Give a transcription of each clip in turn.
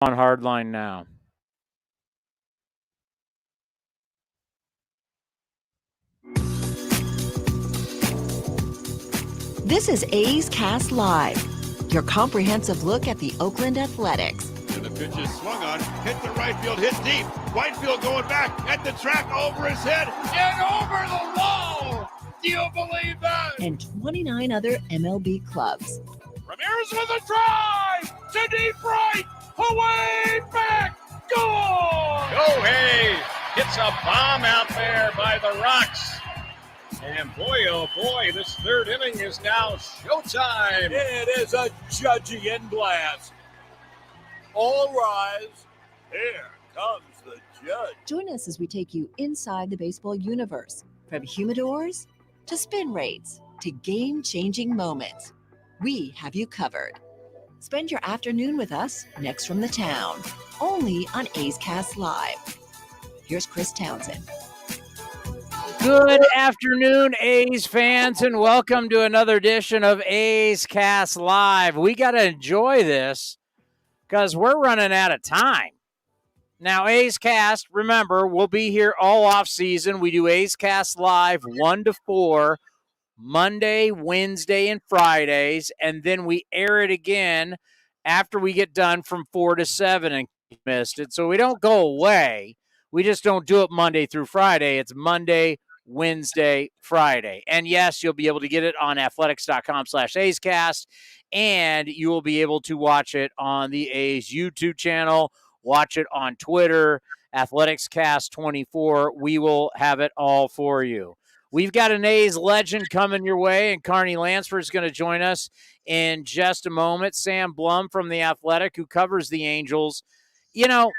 on Hardline now. This is A's Cast Live, your comprehensive look at the Oakland Athletics. And the pitch is swung on, hit the right field, hit deep. Whitefield going back at the track, over his head, and over the wall. Do you believe that? And 29 other MLB clubs. Ramirez with a drive to deep right, away back, goal! Go Hayes gets a bomb out there by the Rocks. And boy, oh boy, this third inning is now showtime. It is a judgy blast. All rise. Here comes the judge. Join us as we take you inside the baseball universe, from humidors to spin rates to game-changing moments. We have you covered. Spend your afternoon with us next from the town, only on A's Cast Live. Here's Chris Townsend. Good afternoon, A's fans, and welcome to another edition of A's Cast Live. We got to enjoy this because we're running out of time. Now, A's Cast, remember, we'll be here all off season. We do A's Cast Live 1 to 4, Monday, Wednesday, and Fridays, and then we air it again after we get done from 4 to 7 and missed it. So we don't go away. We just don't do it Monday through Friday. It's Monday, Wednesday, Friday. And yes, you'll be able to get it on athletics.com/A'sCast, and you will be able to watch it on the A's YouTube channel, watch it on Twitter, AthleticsCast24. We will have it all for you. We've got an A's legend coming your way, and Carney Lansford is going to join us in just a moment. Sam Blum from The Athletic, who covers the Angels. You know,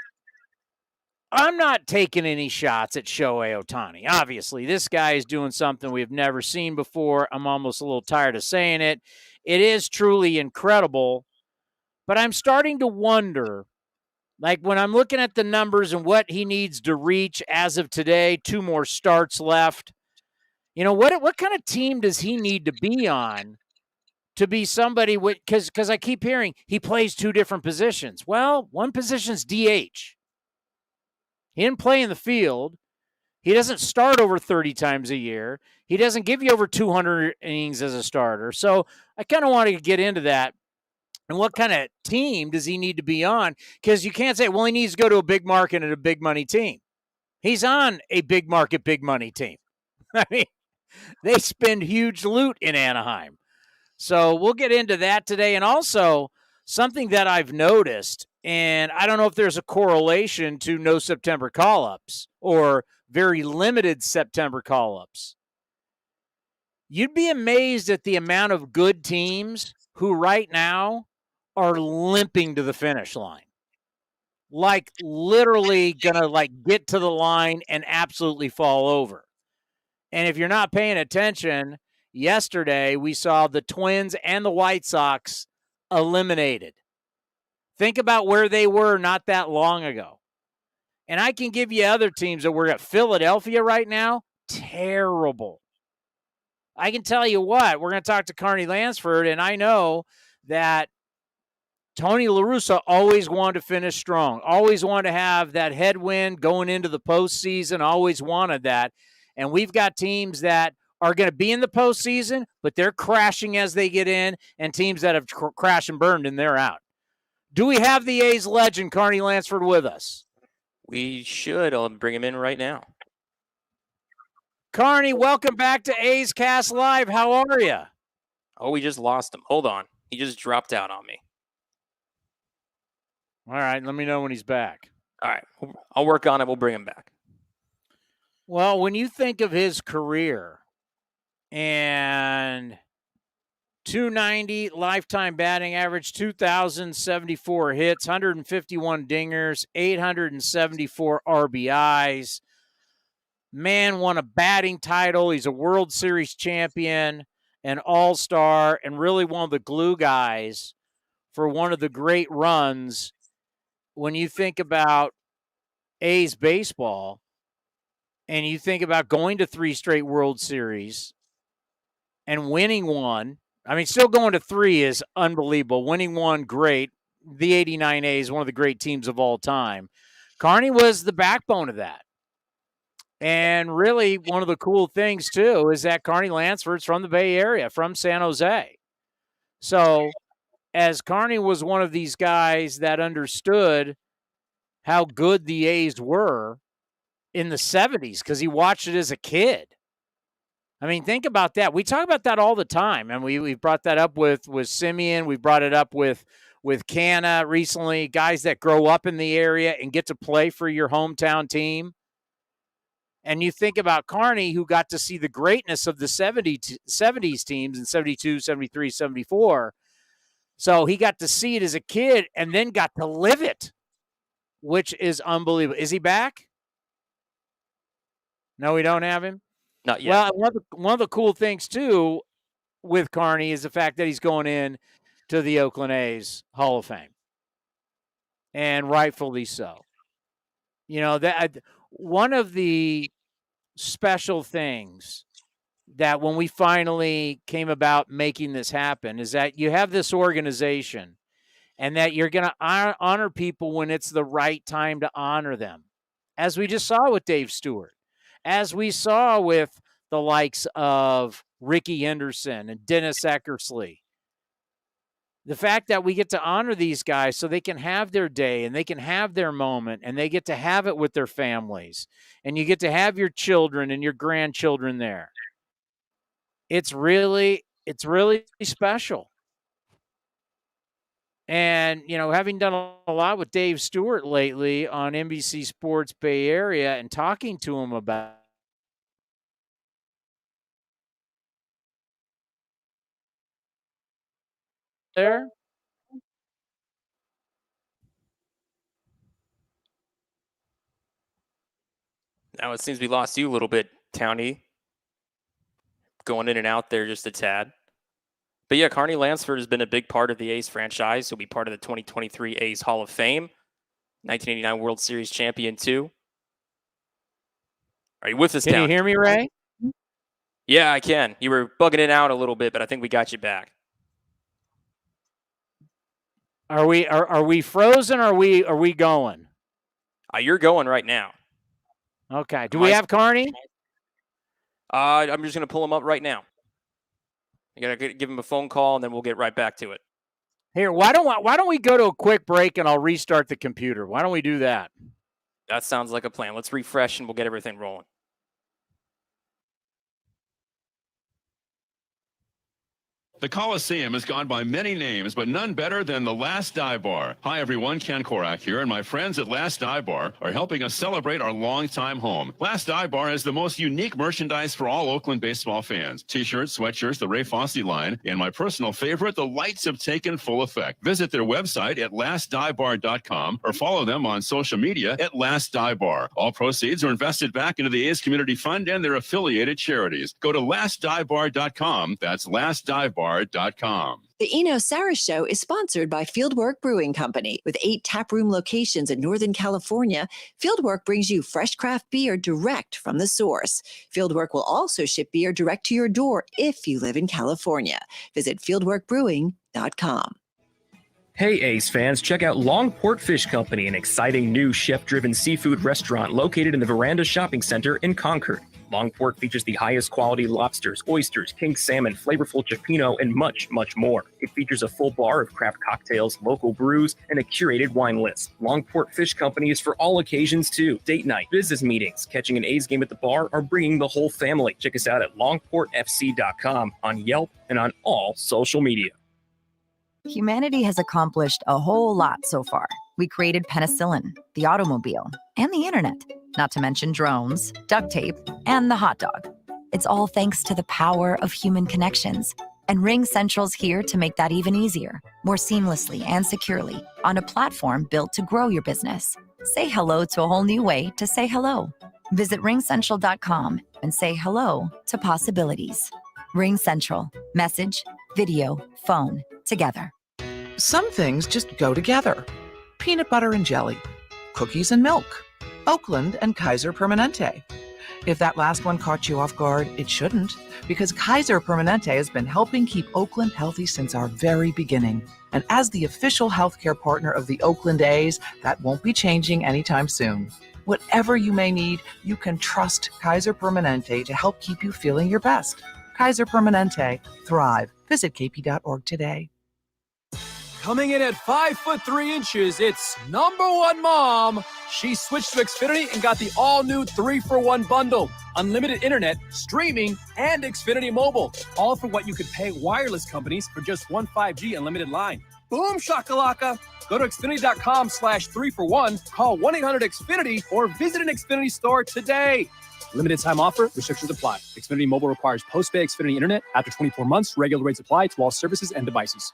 I'm not taking any shots at Shohei Ohtani. Obviously, this guy is doing something we've never seen before. I'm almost a little tired of saying it. It is truly incredible, but I'm starting to wonder, like when I'm looking at the numbers and what he needs to reach as of today, 2 more starts left. You know, what kind of team does he need to be on to be somebody with, because I keep hearing he plays 2 different positions. Well, one position's DH. He didn't play in the field. He doesn't start over 30 times a year. He doesn't give you over 200 innings as a starter. So I kind of wanted to get into that. And what kind of team does he need to be on? Because you can't say, well, he needs to go to a big market and a big money team. He's on a big market, big money team. I mean, they spend huge loot in Anaheim. So we'll get into that today. And also something that I've noticed, and I don't know if there's a correlation to no September call-ups or very limited September call-ups. You'd be amazed at the amount of good teams who right now are limping to the finish line. Like literally going to like get to the line and absolutely fall over. And if you're not paying attention, yesterday we saw the Twins and the White Sox eliminated. Think about where they were not that long ago. And I can give you other teams that were at Philadelphia right now. Terrible. I can tell you what, we're going to talk to Carney Lansford, and I know that Tony La Russa always wanted to finish strong, always wanted to have that headwind going into the postseason, always wanted that. And we've got teams that are going to be in the postseason, but they're crashing as they get in, and teams that have crashed and burned and they're out. Do we have the A's legend, Carney Lansford, with us? We should. I'll bring him in right now. Carney, welcome back to A's Cast Live. How are you? Oh, we just lost him. Hold on. He just dropped out on me. All right, let me know when he's back. All right. I'll work on it. We'll bring him back. Well, when you think of his career and 290 lifetime batting average, 2,074 hits, 151 dingers, 874 RBIs. Man won a batting title. He's a World Series champion, an all-star, and really one of the glue guys for one of the great runs when you think about A's baseball and you think about going to 3 straight World Series and winning one. I mean, still going to 3 is unbelievable. Winning one, great. the 89 A's, one of the great teams of all time. Carney was the backbone of that. And really, one of the cool things, too, is that Carney Lansford's from the Bay Area, from San Jose. So as Carney was one of these guys that understood how good the A's were in the 70s because he watched it as a kid. I mean, think about that. We talk about that all the time, and we brought that up with Simeon. We brought it up with Canna recently, guys that grow up in the area and get to play for your hometown team. And you think about Carney, who got to see the greatness of the 70s teams in 72, 73, 74. So he got to see it as a kid and then got to live it, which is unbelievable. Is he back? No, we don't have him? Not yet. Well, one of the cool things, too, with Carney is the fact that he's going in to the Oakland A's Hall of Fame. And rightfully so. You know, that one of the special things that when we finally came about making this happen is that you have this organization and that you're going to honor people when it's the right time to honor them, as we just saw with Dave Stewart, as we saw with the likes of Ricky Henderson and Dennis Eckersley. The fact that we get to honor these guys so they can have their day and they can have their moment and they get to have it with their families and you get to have your children and your grandchildren there. It's really special. And, you know, having done a lot with Dave Stewart lately on NBC Sports Bay Area and talking to him about there. Now it seems we lost you a little bit, Townie. Going in and out there just a tad. But yeah, Carney Lansford has been a big part of the A's franchise. He'll be part of the 2023 A's Hall of Fame. 1989 World Series champion, too. Are you with us, Can Townie? you hear me, Ray? Yeah, I can. You were bugging it out a little bit, but I think we got you back. Are we frozen or are we going? You're going right now. Okay. Do we have Carney? I'm just going to pull him up right now. You got to give him a phone call, and then we'll get right back to it. Here, why don't we go to a quick break and I'll restart the computer? Why don't we do that? That sounds like a plan. Let's refresh, and we'll get everything rolling. The Coliseum has gone by many names, but none better than the Last Dive Bar. Hi, everyone. Ken Korak here, and my friends at Last Dive Bar are helping us celebrate our longtime home. Last Dive Bar has the most unique merchandise for all Oakland baseball fans. T-shirts, sweatshirts, the Ray Fosse line, and my personal favorite, the lights have taken full effect. Visit their website at lastdivebar.com or follow them on social media at Last Dive Bar. All proceeds are invested back into the A's Community Fund and their affiliated charities. Go to lastdivebar.com. That's lastdivebar.com. The Eno Sarah Show is sponsored by Fieldwork Brewing Company. With 8 taproom locations in Northern California, Fieldwork brings you fresh craft beer direct from the source. Fieldwork will also ship beer direct to your door if you live in California. Visit fieldworkbrewing.com. Hey A's fans, check out Longport Fish Company, an exciting new chef-driven seafood restaurant located in the Veranda Shopping Center in Concord. Longport features the highest quality lobsters, oysters, king salmon, flavorful cioppino, and much, much more. It features a full bar of craft cocktails, local brews, and a curated wine list. Longport Fish Company is for all occasions too. Date night, business meetings, catching an A's game at the bar, or bringing the whole family. Check us out at longportfc.com, on Yelp, and on all social media. Humanity has accomplished a whole lot so far. We created penicillin, the automobile, and the internet, not to mention drones, duct tape, and the hot dog. It's all thanks to the power of human connections. And Ring Central's here to make that even easier, more seamlessly and securely, on a platform built to grow your business. Say hello to a whole new way to say hello. Visit ringcentral.com and say hello to possibilities. Ring Central. Message, video, phone, together. Some things just go together. Peanut butter and jelly, cookies and milk, Oakland and Kaiser Permanente. If that last one caught you off guard, it shouldn't, because Kaiser Permanente has been helping keep Oakland healthy since our very beginning. And as the official healthcare partner of the Oakland A's, that won't be changing anytime soon. Whatever you may need, you can trust Kaiser Permanente to help keep you feeling your best. Kaiser Permanente. Thrive. Visit kp.org today. Coming in at 5'3", it's number one mom. She switched to Xfinity and got the all-new 3-for-1 bundle. Unlimited internet, streaming, and Xfinity Mobile. All for what you could pay wireless companies for just one 5G unlimited line. Boom shakalaka. Go to Xfinity.com/3-for-1, call 1-800-XFINITY, or visit an Xfinity store today. Limited time offer, restrictions apply. Xfinity Mobile requires post-pay Xfinity internet. After 24 months, regular rates apply to all services and devices.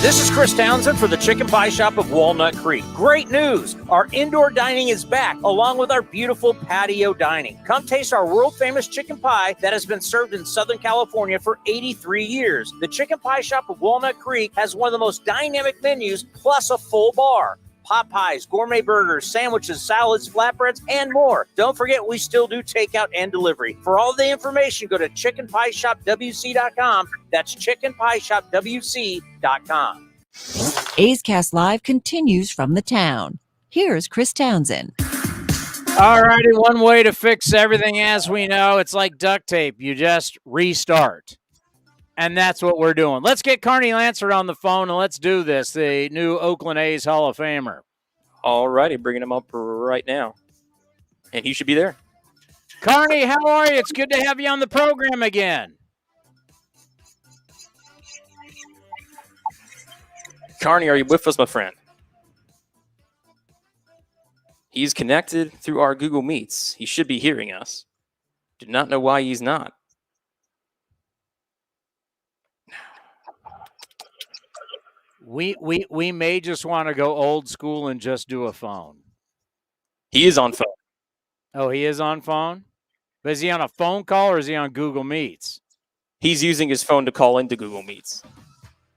This is Chris Townsend for the Chicken Pie Shop of Walnut Creek. Great news! Our indoor dining is back, along with our beautiful patio dining. Come taste our world-famous chicken pie that has been served in Southern California for 83 years. The Chicken Pie Shop of Walnut Creek has one of the most dynamic menus, plus a full bar. Pot pies, gourmet burgers, sandwiches, salads, flatbreads, and more. Don't forget, we still do takeout and delivery. For all the information, go to chickenpieshopwc.com. That's chickenpieshopwc.com. A's Cast Live continues from the town. Here's Chris Townsend. All righty, one way to fix everything, as we know, it's like duct tape. You just restart. And that's what we're doing. Let's get Carney Lancer on the phone, and let's do this, the new Oakland A's Hall of Famer. All righty, bringing him up right now. And he should be there. Carney, how are you? It's good to have you on the program again. Carney, are you with us, my friend? He's connected through our Google Meets. He should be hearing us. Do not know why he's not. We may just want to go old school and just do a phone. He is on phone. Oh, he is on phone? But is he on a phone call or is he on Google Meets? He's using his phone to call into Google Meets.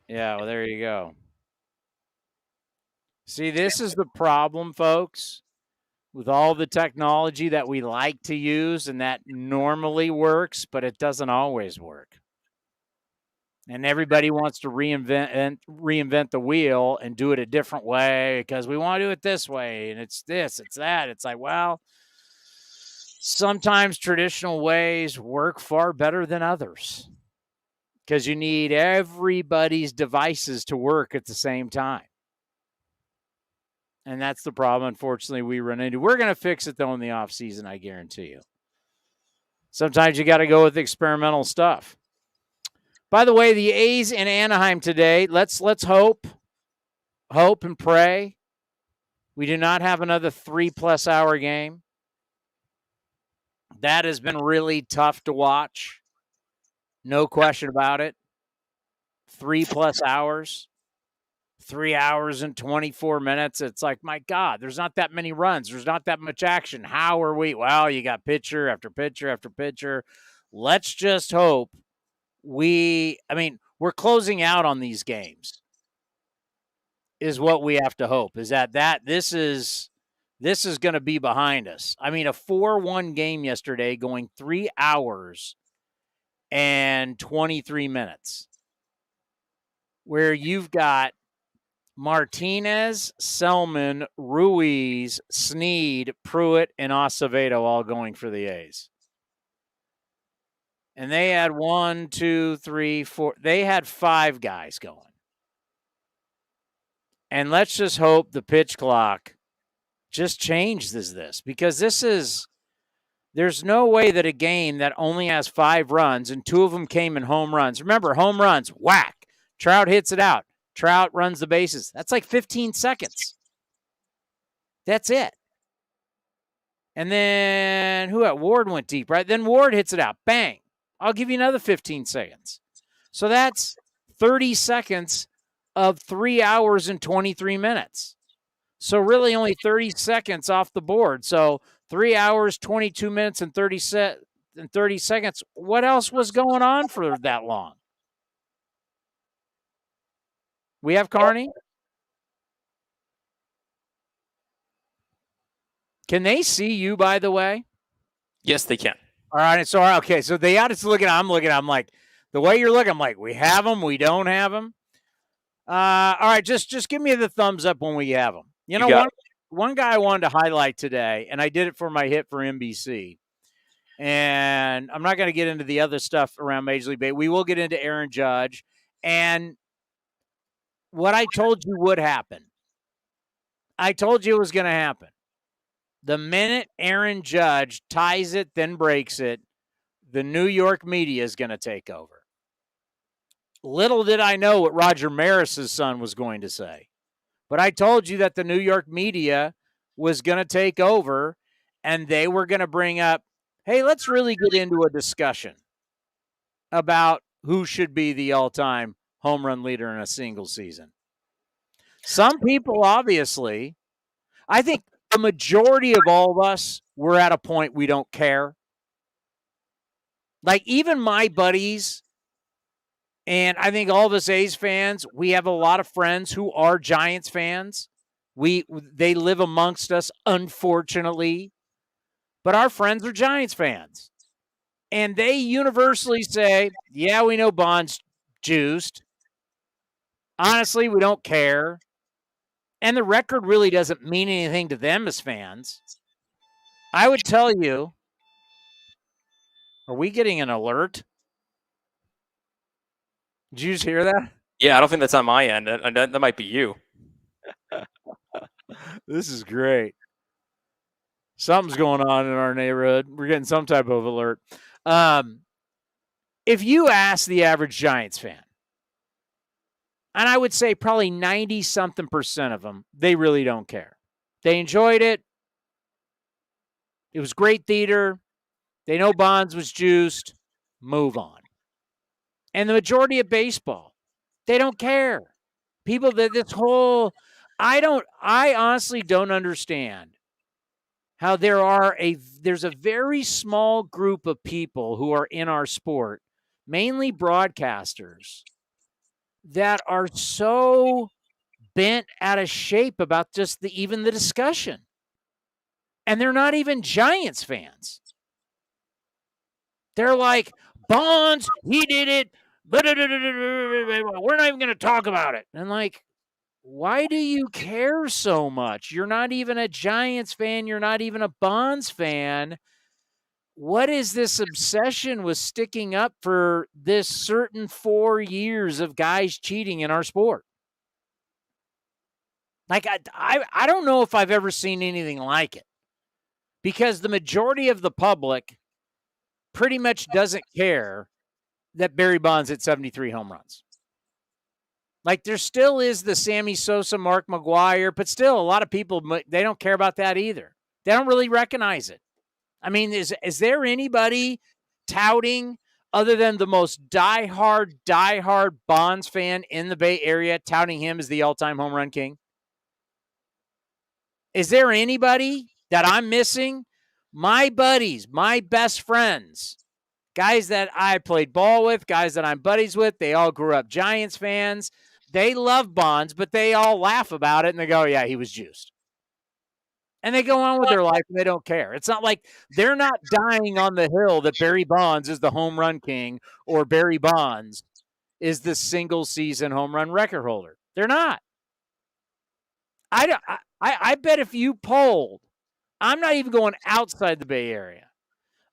Yeah, well, there you go. See, this is the problem, folks, with all the technology that we like to use and that normally works, but it doesn't always work. And everybody wants to reinvent the wheel and do it a different way because we want to do it this way, and it's this, it's that. It's like, well, sometimes traditional ways work far better than others because you need everybody's devices to work at the same time. And that's the problem, unfortunately, we run into. We're going to fix it, though, in the offseason, I guarantee you. Sometimes you got to go with experimental stuff. By the way, the A's in Anaheim today, let's hope and pray we do not have another 3+ hour game. That has been really tough to watch. No question about it. 3+ hours. 3 hours and 24 minutes. It's like, my God, there's not that many runs. There's not that much action. How are we? Well, you got pitcher after pitcher after pitcher. Let's just hope we're closing out on these games is what we have to hope, is that this is going to be behind us. I mean, a 4-1 game yesterday going 3 hours and 23 minutes where you've got Martinez, Selman, Ruiz, Snead, Pruitt, and Acevedo all going for the A's. And they had 1, 2, 3, 4. They had 5 guys going. And let's just hope the pitch clock just changes this because there's no way that a game that only has 5 runs and 2 of them came in home runs. Remember, home runs, whack. Trout hits it out. Trout runs the bases. That's like 15 seconds. That's it. And then Ward went deep, right? Then Ward hits it out. Bang. I'll give you another 15 seconds. So that's 30 seconds of 3 hours and 23 minutes. So really only 30 seconds off the board. So 3 hours, 22 minutes, and 30 seconds. What else was going on for that long? We have Carney? Can they see you, by the way? Yes, they can. All right. So, okay. So they ought to look at, I'm like, the way you're looking, I'm like, we have them, we don't have them. All right, just give me the thumbs up when we have them. You know, one guy I wanted to highlight today, and I did it for my hit for NBC. And I'm not going to get into the other stuff around Major League Baseball. We will get into Aaron Judge and what I told you would happen. I told you it was going to happen. The minute Aaron Judge ties it, then breaks it, the New York media is going to take over. Little did I know what Roger Maris's son was going to say. But I told you that the New York media was going to take over and they were going to bring up, hey, let's really get into a discussion about who should be the all-time home run leader in a single season. Some people, obviously, I think the majority of all of us, we're at a point we don't care. Like even my buddies, and I think all of us A's fans, we have a lot of friends who are Giants fans. They live amongst us, unfortunately. But our friends are Giants fans. And they universally say, yeah, we know Bond's juiced. Honestly, we don't care. And the record really doesn't mean anything to them as fans. I would tell you, are we getting an alert? Did you just hear that? Yeah, I don't think that's on my end. That might be you. This is great. Something's going on in our neighborhood. We're getting some type of alert. If you ask the average Giants fan, and I would say probably 90-something% of them, they really don't care. They enjoyed it. It was great theater. They know Bonds was juiced. Move on. And the majority of baseball, they don't care. People that this whole, I honestly don't understand how there's a very small group of people who are in our sport, mainly broadcasters, that are so bent out of shape about just even the discussion. And they're not even Giants fans. They're like, Bonds, he did it. We're not even going to talk about it. And like, why do you care so much? You're not even a Giants fan. You're not even a Bonds fan. What is this obsession with sticking up for this certain 4 years of guys cheating in our sport? Like, I don't know if I've ever seen anything like it, because the majority of the public pretty much doesn't care that Barry Bonds hit 73 home runs. Like, there still is the Sammy Sosa, Mark Maguire, but still a lot of people, they don't care about that either. They don't really recognize it. I mean, is there anybody touting, other than the most diehard Bonds fan in the Bay Area, touting him as the all-time home run king? Is there anybody that I'm missing? My buddies, my best friends, guys that I played ball with, guys that I'm buddies with, they all grew up Giants fans. They love Bonds, but they all laugh about it and they go, yeah, he was juiced. And they go on with their life and they don't care. It's not like they're not dying on the hill that Barry Bonds is the home run king or Barry Bonds is the single season home run record holder. They're not. I bet if you polled, I'm not even going outside the Bay Area.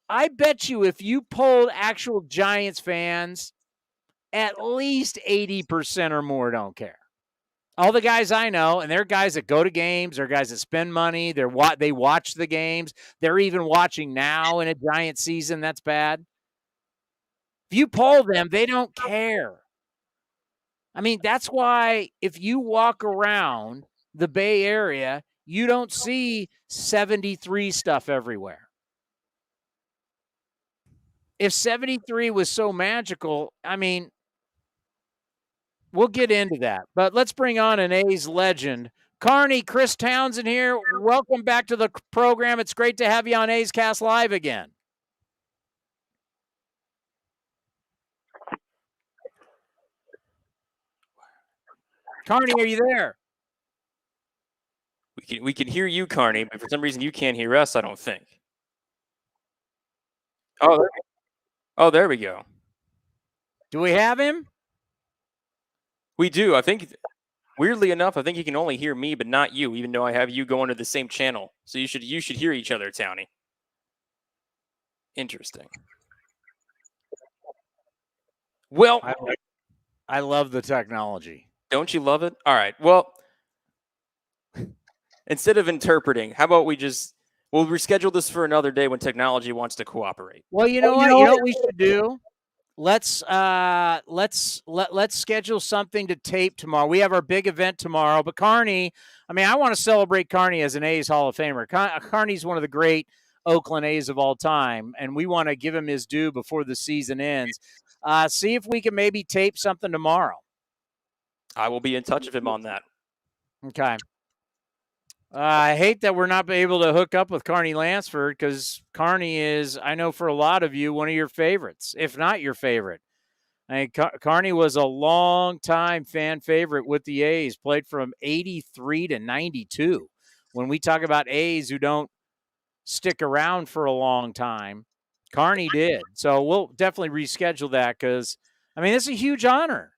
I bet you if you polled actual Giants fans, at least 80% or more don't care. All the guys I know, and they're guys that go to games, they're guys that spend money, they watch the games. They're even watching now in a Giant season. That's bad. If you poll them, they don't care. I mean, that's why if you walk around the Bay Area, you don't see 73 stuff everywhere. If 73 was so magical, I mean, we'll get into that. But let's bring on an A's legend. Carney, Chris Townsend here. Welcome back to the program. It's great to have you on A's Cast Live again. Carney, are you there? We can hear you, Carney, but for some reason you can't hear us, I don't think. Oh, there we go. Do we have him? We do. I think, weirdly enough, I think you can only hear me, but not you, even though I have you going to the same channel. So you should hear each other, Townie. Interesting. Well, I love the technology. Don't you love it? All right. Well, instead of interpreting, how about we'll reschedule this for another day when technology wants to cooperate. Well, you know what we should do? Let's schedule something to tape tomorrow. We have our big event tomorrow, but Carney, I want to celebrate Carney as an A's Hall of Famer. Carney's one of the great Oakland A's of all time, and we want to give him his due before the season ends. See if we can maybe tape something tomorrow. I will be in touch with him on that. Okay. I hate that we're not able to hook up with Carney Lansford because Carney is, I know for a lot of you, one of your favorites, if not your favorite. Carney was a long-time fan favorite with the A's, played from 83 to 92. When we talk about A's who don't stick around for a long time, Carney did. So we'll definitely reschedule that because, it's a huge honor.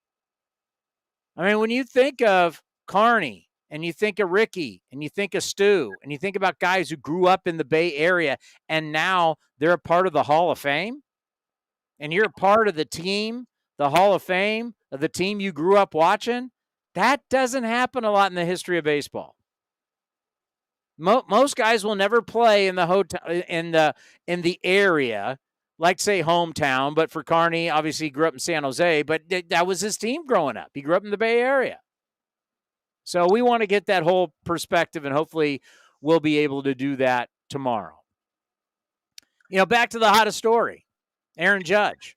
When you think of Carney and you think of Ricky and you think of Stu and you think about guys who grew up in the Bay Area and now they're a part of the Hall of Fame and you're a part of the team, the Hall of Fame, of the team you grew up watching, that doesn't happen a lot in the history of baseball. Most guys will never play in the hotel in the area, like say hometown. But for Carney, obviously he grew up in San Jose, but that was his team growing up. He grew up in the Bay Area, so we want to get that whole perspective, and hopefully we'll be able to do that tomorrow. Back to the hottest story, Aaron Judge.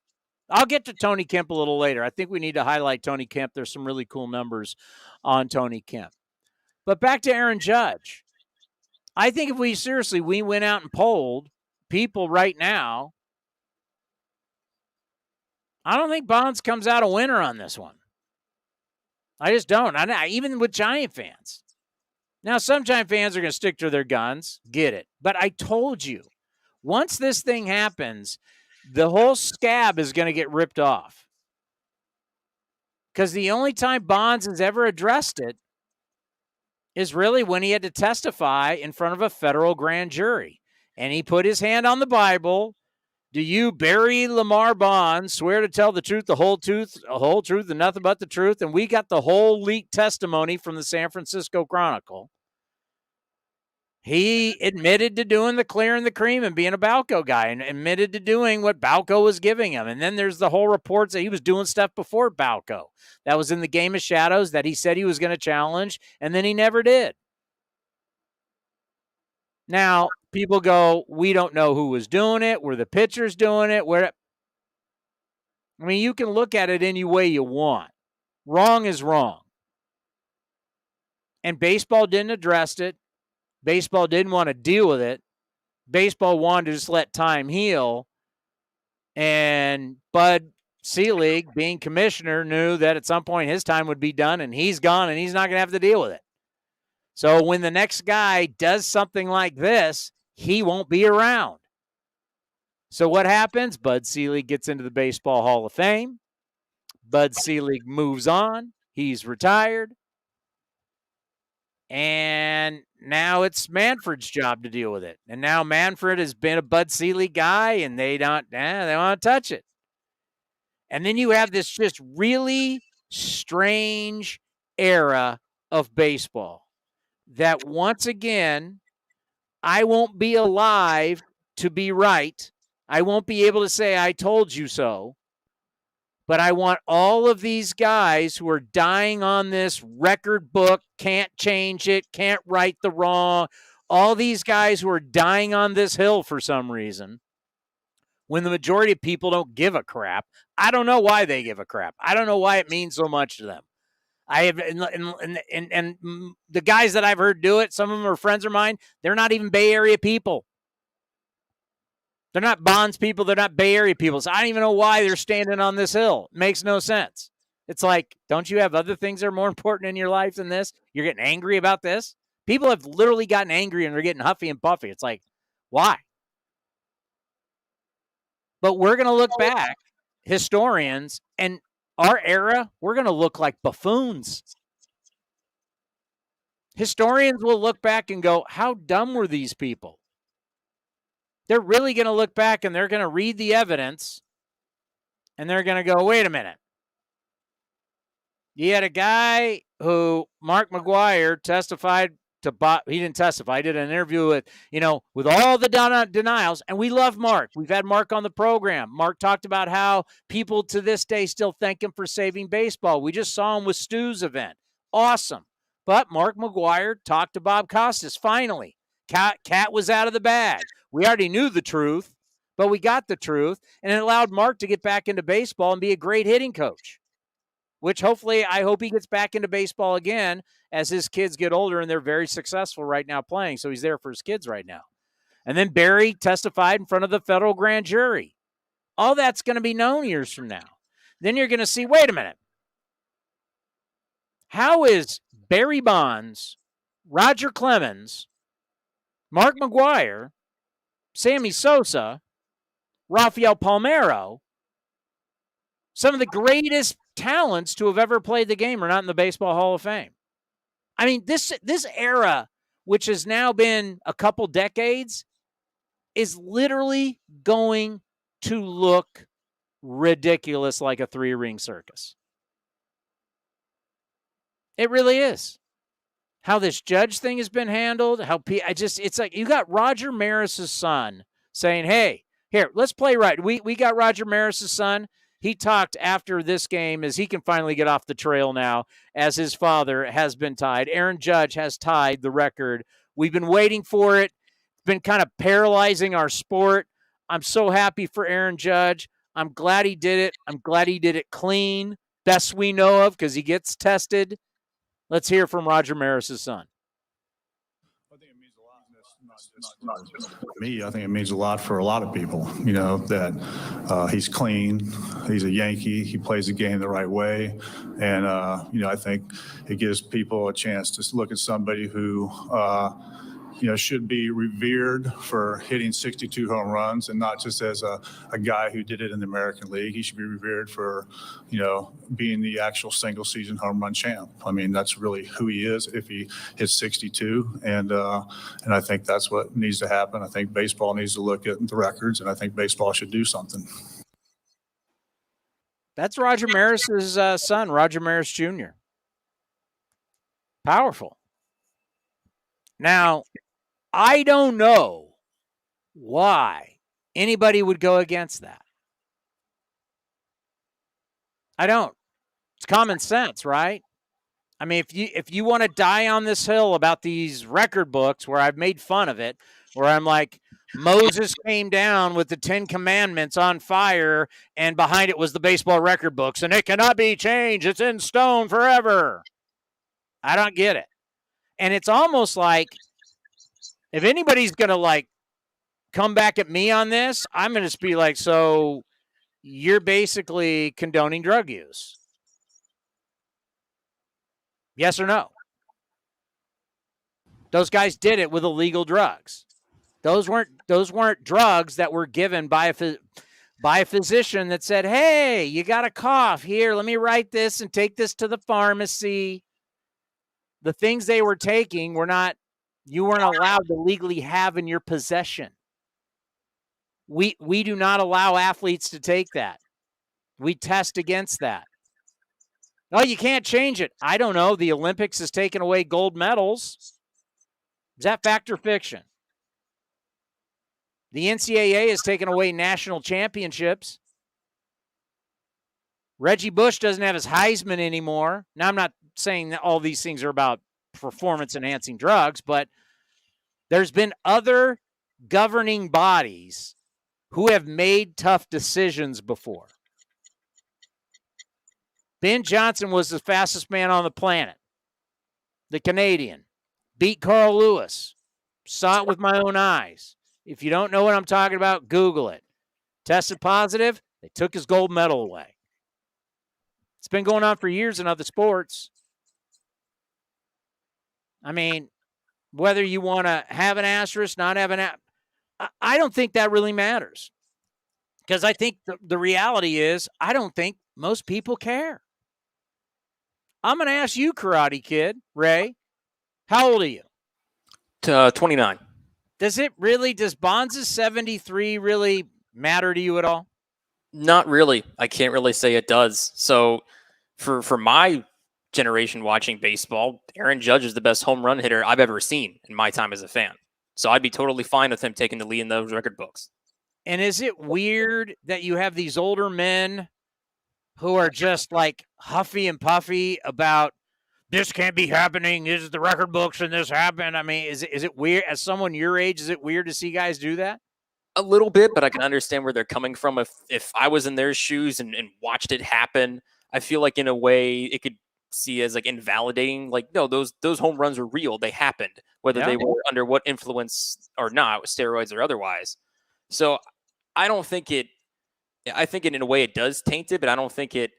I'll get to Tony Kemp a little later. I think we need to highlight Tony Kemp. There's some really cool numbers on Tony Kemp, but back to Aaron Judge. I think if we went out and polled people right now, I don't think Bonds comes out a winner on this one. I just don't. Even with Giant fans. Now, some Giant fans are going to stick to their guns. Get it. But I told you, once this thing happens, the whole scab is going to get ripped off. Because the only time Bonds has ever addressed it is really when he had to testify in front of a federal grand jury. And he put his hand on the Bible. Do you, Barry Lamar Bonds, swear to tell the truth, the whole truth, and nothing but the truth? And we got the whole leaked testimony from the San Francisco Chronicle. He admitted to doing the clear and the cream and being a Balco guy and admitted to doing what Balco was giving him. And then there's the whole reports that he was doing stuff before Balco. That was in the Game of Shadows that he said he was going to challenge, and then he never did. Now, people go, we don't know who was doing it. Were the pitchers doing it? You can look at it any way you want. Wrong is wrong. And baseball didn't address it. Baseball didn't want to deal with it. Baseball wanted to just let time heal. And Bud Selig, being commissioner, knew that at some point his time would be done, and he's gone, and he's not going to have to deal with it. So when the next guy does something like this, he won't be around. So what happens? Bud Selig gets into the Baseball Hall of Fame. Bud Selig moves on. He's retired. And now it's Manfred's job to deal with it. And now Manfred has been a Bud Selig guy, and they want to touch it. And then you have this just really strange era of baseball that once again, I won't be alive to be right. I won't be able to say, I told you so. But I want all of these guys who are dying on this record book, can't change it, can't right the wrong, all these guys who are dying on this hill for some reason, when the majority of people don't give a crap. I don't know why they give a crap. I don't know why it means so much to them. I have, and the guys that I've heard do it, some of them are friends of mine, they're not even Bay Area people. They're not Bonds people. They're not Bay Area people. So I don't even know why they're standing on this hill. It makes no sense. It's like, don't you have other things that are more important in your life than this? You're getting angry about this? People have literally gotten angry and they're getting huffy and puffy. It's like, why? But we're going to look back, historians, and our era, we're going to look like buffoons. Historians will look back and go, how dumb were these people? They're really going to look back and they're going to read the evidence and they're going to go, wait a minute. You had a guy who, Mark Maguire, testified to Bob. He didn't testify. He did an interview with, with all the denials. And we love Mark. We've had Mark on the program. Mark talked about how people to this day still thank him for saving baseball. We just saw him with Stu's event. Awesome. But Mark Maguire talked to Bob Costas. Finally, cat was out of the bag. We already knew the truth, but we got the truth. And it allowed Mark to get back into baseball and be a great hitting coach. Which hopefully, I hope he gets back into baseball again as his kids get older, and they're very successful right now playing. So he's there for his kids right now. And then Barry testified in front of the federal grand jury. All that's going to be known years from now. Then you're going to see, wait a minute. How is Barry Bonds, Roger Clemens, Mark Maguire, Sammy Sosa, Rafael Palmeiro, some of the greatest talents to have ever played the game are not in the Baseball Hall of Fame? I mean, this era, which has now been a couple decades, is literally going to look ridiculous like a three-ring circus. It really is. How this judge thing has been handled, it's like you got Roger Maris's son saying, hey, here, let's play right. We got Roger Maris's son. He talked after this game as he can finally get off the trail now as his father has been tied. Aaron Judge has tied the record. We've been waiting for it. It's been kind of paralyzing our sport. I'm so happy for Aaron Judge. I'm glad he did it. I'm glad he did it clean. Best we know of because he gets tested. Let's hear from Roger Maris's son. Not just for me. I think it means a lot for a lot of people, that he's clean, he's a Yankee, he plays the game the right way. And, I think it gives people a chance to look at somebody who, should be revered for hitting 62 home runs and not just as a guy who did it in the American League. He should be revered for, being the actual single season home run champ. I mean, that's really who he is if he hits 62. And I think that's what needs to happen. I think baseball needs to look at the records, and I think baseball should do something. That's Roger Maris's son, Roger Maris Jr. Powerful. Now, I don't know why anybody would go against that. I don't. It's common sense, right? I mean, if you want to die on this hill about these record books where I've made fun of it, where I'm like, Moses came down with the 10 Commandments on fire, and behind it was the baseball record books, and it cannot be changed. It's in stone forever. I don't get it. And it's almost like, if anybody's going to come back at me on this, I'm going to just be like, so you're basically condoning drug use. Yes or no? Those guys did it with illegal drugs. Those weren't drugs that were given by a physician that said, hey, you got a cough. Here, let me write this and take this to the pharmacy. The things they were taking you weren't allowed to legally have in your possession. We do not allow athletes to take that. We test against that. No, you can't change it. I don't know. The Olympics has taken away gold medals. Is that fact or fiction? The NCAA has taken away national championships. Reggie Bush doesn't have his Heisman anymore. Now, I'm not saying that all these things are about performance-enhancing drugs, but there's been other governing bodies who have made tough decisions before. Ben Johnson was the fastest man on the planet. The Canadian. Beat Carl Lewis. Saw it with my own eyes. If you don't know what I'm talking about, Google it. Tested positive, they took his gold medal away. It's been going on for years in other sports. I mean, whether you want to have an asterisk, not have an asterisk, I don't think that really matters. Because I think the reality is, I don't think most people care. I'm going to ask you, Karate Kid, Ray, how old are you? 29. Does Bonds' 73 really matter to you at all? Not really. I can't really say it does. So for my generation watching baseball, Aaron Judge is the best home run hitter I've ever seen in my time as a fan. So I'd be totally fine with him taking the lead in those record books. And is it weird that you have these older men who are just like huffy and puffy about this can't be happening, this is the record books and this happened? I mean, is it weird? As someone your age, is it weird to see guys do that? A little bit, but I can understand where they're coming from. If I was in their shoes and watched it happen, I feel like in a way it could see as like invalidating. Like, no, those home runs were real. They happened, whether they were under what influence or not, steroids or otherwise. So I don't think I think in a way it does taint it, but I don't think it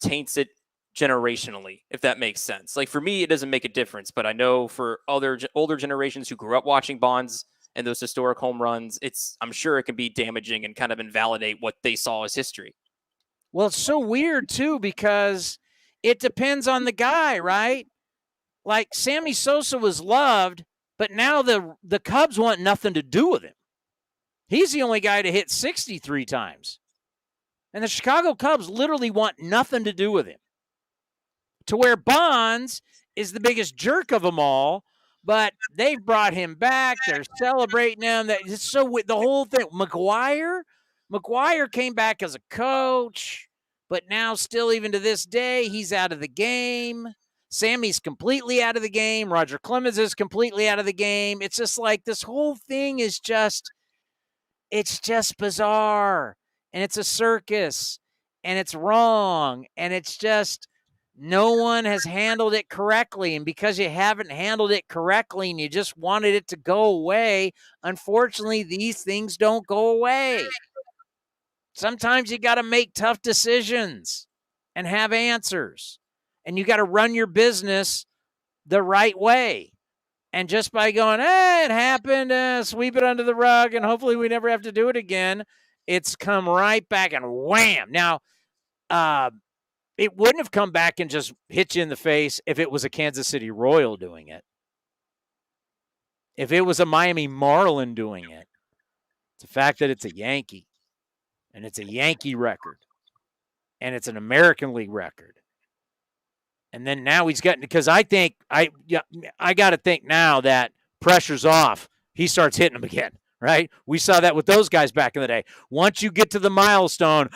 taints it generationally, if that makes sense. Like for me, it doesn't make a difference, but I know for other older generations who grew up watching Bonds and those historic home runs, I'm sure it can be damaging and kind of invalidate what they saw as history. Well, it's so weird too, because it depends on the guy, right? Like Sammy Sosa was loved, but now the Cubs want nothing to do with him. He's the only guy to hit 63 times. And the Chicago Cubs literally want nothing to do with him. To where Bonds is the biggest jerk of them all, but they've brought him back. They're celebrating him. The whole thing. Maguire came back as a coach, but now still even to this day, he's out of the game. Sammy's completely out of the game. Roger Clemens is completely out of the game. It's just like this whole thing is it's just bizarre. And it's a circus. And it's wrong. And it's just no one has handled it correctly. And because you haven't handled it correctly and you just wanted it to go away, unfortunately, these things don't go away. Sometimes you got to make tough decisions and have answers. And you got to run your business the right way. And just by going, it happened, sweep it under the rug, and hopefully we never have to do it again, it's come right back and wham. Now, it wouldn't have come back and just hit you in the face if it was a Kansas City Royal doing it. If it was a Miami Marlin doing it. It's the fact that it's a Yankee. And it's a Yankee record. And it's an American League record. And then now he's getting, because I think, I got to think now that pressure's off. He starts hitting them again, right? We saw that with those guys back in the day. Once you get to the milestone,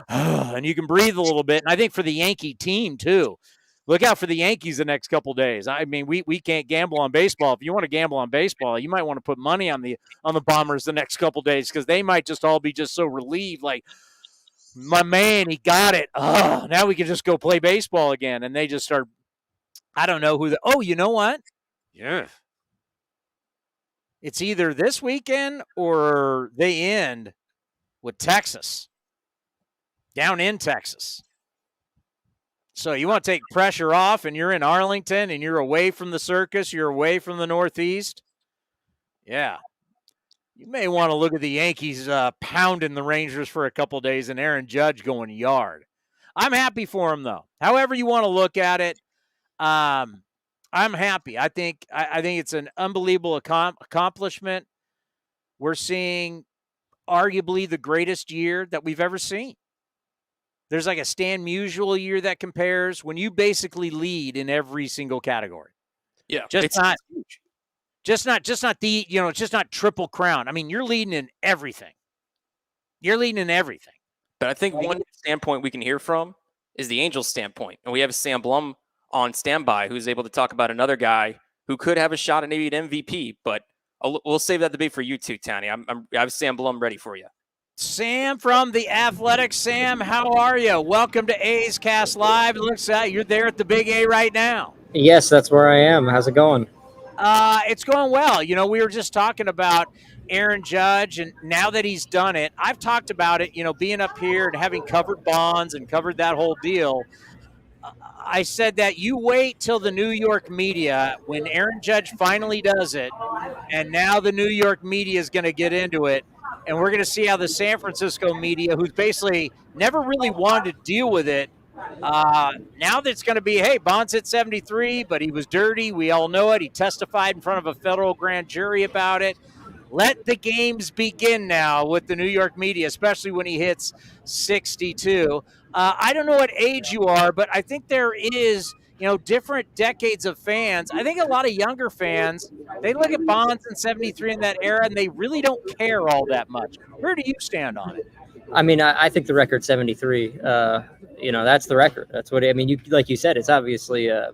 and you can breathe a little bit. And I think for the Yankee team, too. Look out for the Yankees the next couple days. I mean, we can't gamble on baseball. If you want to gamble on baseball, you might want to put money on the Bombers the next couple days, because they might just all be just so relieved, like, my man, he got it. Oh, now we can just go play baseball again. And they just start, I don't know who you know what? Yeah. It's either this weekend or they end with Texas. Down in Texas. So you want to take pressure off, and you're in Arlington, and you're away from the circus, you're away from the Northeast. Yeah. You may want to look at the Yankees pounding the Rangers for a couple days and Aaron Judge going yard. I'm happy for him, though. However you want to look at it, I'm happy. I think it's an unbelievable accomplishment. We're seeing arguably the greatest year that we've ever seen. There's like a Stan Musial year that compares when you basically lead in every single category. Yeah, Just not the, it's just not Triple Crown. I mean, you're leading in everything. You're leading in everything. But I think one standpoint we can hear from is the Angels' standpoint. And we have Sam Blum on standby who's able to talk about another guy who could have a shot at maybe an MVP. But we'll save that debate for you too, Tony. I have Sam Blum ready for you. Sam from The Athletic. Sam, how are you? Welcome to A's Cast Live. It looks like you're there at the Big A right now. Yes, that's where I am. How's it going? It's going well. We were just talking about Aaron Judge, and now that he's done it, I've talked about it, being up here and having covered Bonds and covered that whole deal. I said that you wait till the New York media, when Aaron Judge finally does it, and now the New York media is going to get into it, and we're going to see how the San Francisco media, who's basically never really wanted to deal with it, now that's going to be, hey, Bonds hit 73, but he was dirty. We all know it. He testified in front of a federal grand jury about it. Let the games begin now with the New York media, especially when he hits 62. I don't know what age you are, but I think there is, different decades of fans. I think a lot of younger fans, they look at Bonds in 73 in that era, and they really don't care all that much. Where do you stand on it? I mean, I think the record's 73. That's the record. That's what I mean. Like you said, it's obviously a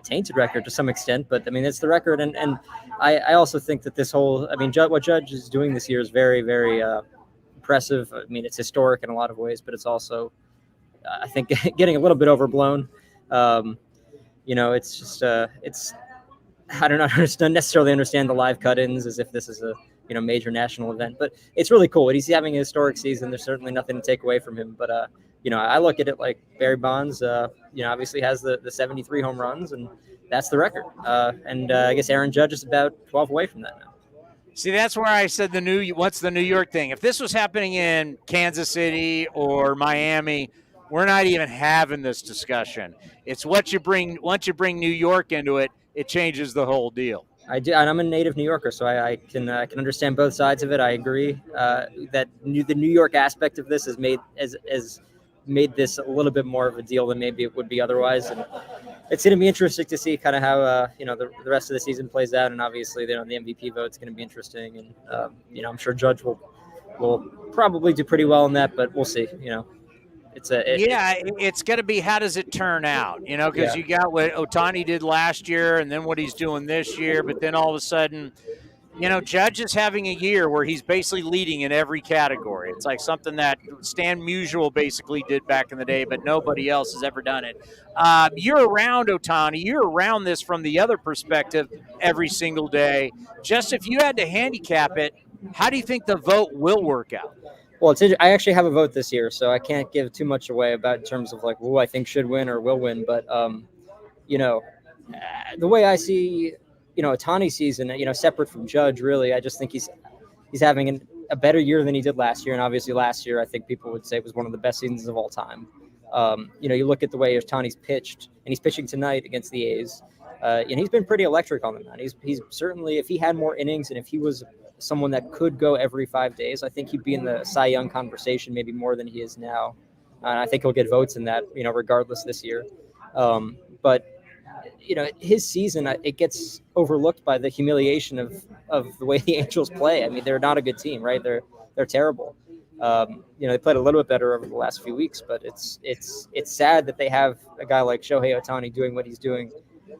tainted record to some extent, but I mean, it's the record. And I also think that this whole, what Judge is doing this year is very, very impressive. I mean, it's historic in a lot of ways, but it's also, I think, getting a little bit overblown. It's just, I don't necessarily understand the live cut-ins as if this is a, major national event, but it's really cool. He's having a historic season. There's certainly nothing to take away from him, but, I look at it like Barry Bonds, obviously has the 73 home runs, and that's the record. I guess Aaron Judge is about 12 away from that now. See, that's where I said what's the New York thing? If this was happening in Kansas City or Miami, we're not even having this discussion. It's once you bring New York into it, it changes the whole deal. I do, and I'm a native New Yorker, so I can understand both sides of it. I agree that the New York aspect of this has made this a little bit more of a deal than maybe it would be otherwise. And it's going to be interesting to see kind of how the rest of the season plays out, and obviously the MVP vote's going to be interesting, and I'm sure Judge will probably do pretty well in that, but we'll see. It's going to be how does it turn out, because you got what Ohtani did last year and then what he's doing this year, but then all of a sudden, Judge is having a year where he's basically leading in every category. It's like something that Stan Musial basically did back in the day, but nobody else has ever done it. You're around Ohtani. You're around this from the other perspective every single day. Just if you had to handicap it, how do you think the vote will work out? Well, I actually have a vote this year, so I can't give too much away about in terms of like who I think should win or will win. But, the way I see, Ohtani's season, separate from Judge, really, I just think he's having a better year than he did last year. And obviously last year, I think people would say was one of the best seasons of all time. You look at the way Ohtani's pitched, and he's pitching tonight against the A's, and he's been pretty electric on the mound. He's certainly, if he had more innings and if he was someone that could go every 5 days, I think he'd be in the Cy Young conversation maybe more than he is now. And I think he'll get votes in that, regardless this year. But his season, it gets overlooked by the humiliation of the way the Angels play. I mean, they're not a good team, right? They're terrible. They played a little bit better over the last few weeks, but it's sad that they have a guy like Shohei Ohtani doing what he's doing,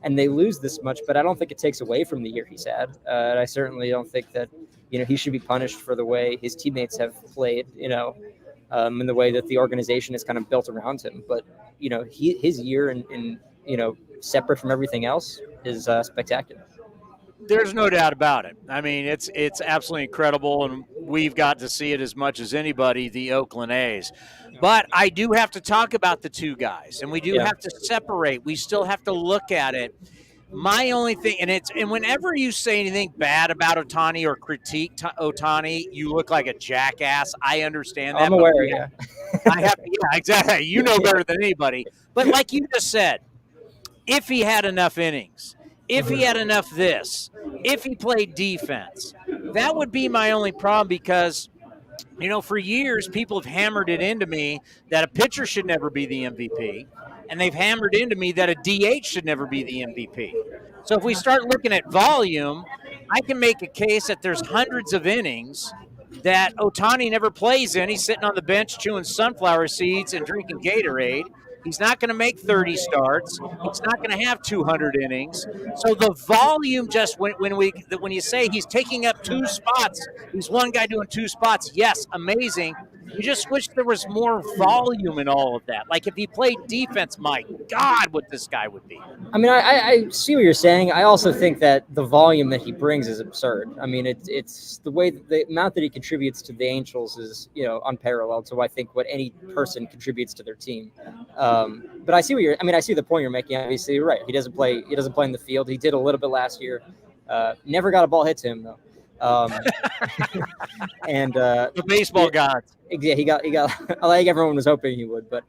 and they lose this much. But I don't think it takes away from the year he's had. And I certainly don't think that he should be punished for the way his teammates have played. And the way that the organization is kind of built around him. But his year in separate from everything else is spectacular. There's no doubt about it. I mean, it's absolutely incredible, and we've got to see it as much as anybody, the Oakland A's. But I do have to talk about the two guys, and we do have to separate. We still have to look at it. My only thing, and whenever you say anything bad about Ohtani or critique Ohtani, you look like a jackass. I understand that. I'm aware, exactly. You know better than anybody. But like you just said, if he had enough innings, if he had enough this, if he played defense, that would be my only problem because, for years people have hammered it into me that a pitcher should never be the MVP, and they've hammered into me that a DH should never be the MVP. So if we start looking at volume, I can make a case that there's hundreds of innings that Ohtani never plays in. He's sitting on the bench chewing sunflower seeds and drinking Gatorade. He's not going to make 30 starts. He's not going to have 200 innings. So the volume, just when you say he's taking up 2 spots, he's one guy doing 2 spots. Yes, amazing. You just wish there was more volume in all of that. Like if he played defense, my God, what this guy would be. I mean, I see what you're saying. I also think that the volume that he brings is absurd. I mean, it's the way the amount that he contributes to the Angels is, unparalleled. So I think what any person contributes to their team. But I see I see the point you're making. Obviously, you're right. He doesn't play in the field. He did a little bit last year. Never got a ball hit to him though. And the baseball gods. Yeah, he got. Like everyone was hoping he would, but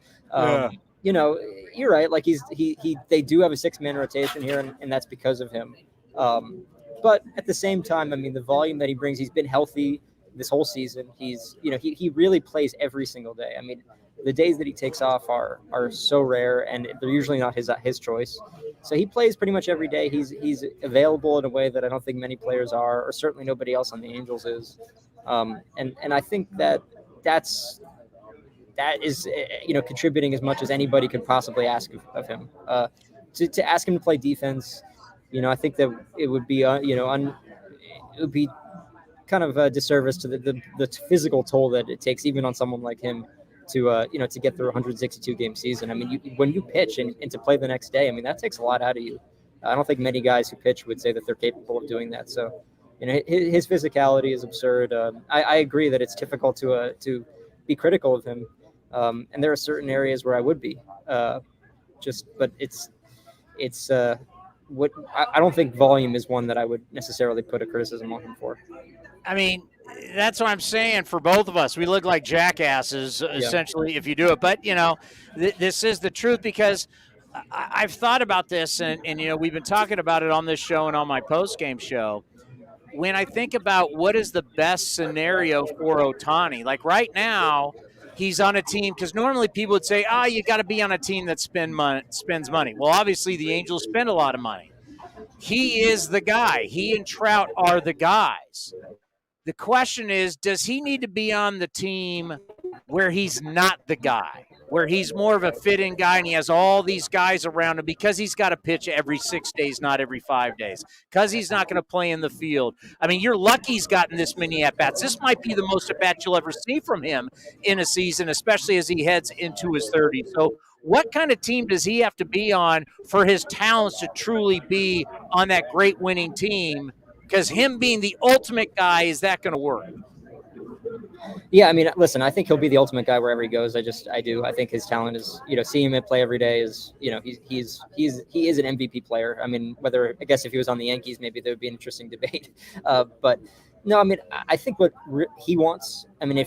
you know, you're right. Like they do have a 6-man rotation here, and that's because of him. But at the same time, I mean, the volume that he brings, he's been healthy this whole season. He's, you know, he really plays every single day. I mean, the days that he takes off are so rare, and they're usually not his choice. So he plays pretty much every day. He's available in a way that I don't think many players are, or certainly nobody else on the Angels is. And I think that is you know, contributing as much as anybody could possibly ask of him. To ask him to play defense, you know, I think that it would be you know, it would be kind of a disservice to the physical toll that it takes even on someone like him to you know, to get through a 162 game season. I mean, when you pitch and to play the next day, I mean, that takes a lot out of you. I don't think many guys who pitch would say that they're capable of doing that. So, you know, his physicality is absurd. I agree that it's difficult to be critical of him, and there are certain areas where I would be. But it's what I don't think volume is one that I would necessarily put a criticism on him for. I mean, that's what I'm saying for both of us. We look like jackasses, essentially, if you do it. But, you know, this is the truth, because I've thought about this, and, you know, we've been talking about it on this show and on my post-game show. When I think about what is the best scenario for Ohtani, like right now, he's on a team, because normally people would say, you got to be on a team that spends money. Well, obviously the Angels spend a lot of money. He is the guy. He and Trout are the guys. The question is, does he need to be on the team where he's not the guy, where he's more of a fit-in guy and he has all these guys around him because he's got to pitch every 6 days, not every 5 days, because he's not going to play in the field? I mean, you're lucky he's gotten this many at-bats. This might be the most at-bats you'll ever see from him in a season, especially as he heads into his 30s. So what kind of team does he have to be on for his talents to truly be on that great winning team? Because him being the ultimate guy, is that going to work? Yeah, I mean, listen, I think he'll be the ultimate guy wherever he goes. I do. I think his talent is, you know, seeing him play every day is, you know, he is an MVP player. I mean, I guess if he was on the Yankees, maybe there would be an interesting debate. But no, I mean, I think what he wants, I mean,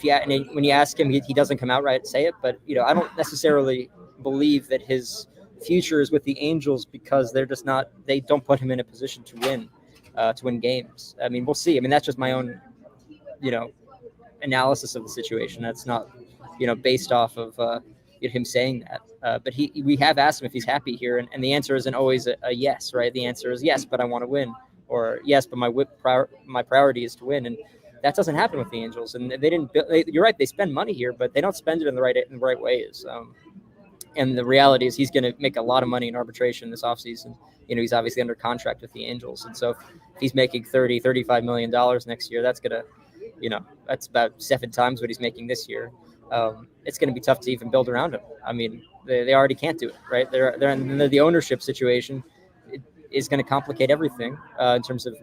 when you ask him, he doesn't come out right say it, but, you know, I don't necessarily believe that his future is with the Angels because they don't put him in a position to win games. I mean, we'll see. I mean, that's just my own, you know, analysis of the situation. That's not, you know, based off of him saying that. But we have asked him if he's happy here, and the answer isn't always a yes, right? The answer is yes, but I want to win, or yes, but my priority is to win, and that doesn't happen with the Angels. And you're right, they spend money here, but they don't spend it in the right ways. And the reality is he's going to make a lot of money in arbitration this offseason. You know, he's obviously under contract with the Angels. And so if he's making $35 million next year, that's going to, you know, that's about 7 times what he's making this year. It's going to be tough to even build around him. I mean, they already can't do it, right? They're in the ownership situation. It is going to complicate everything in terms of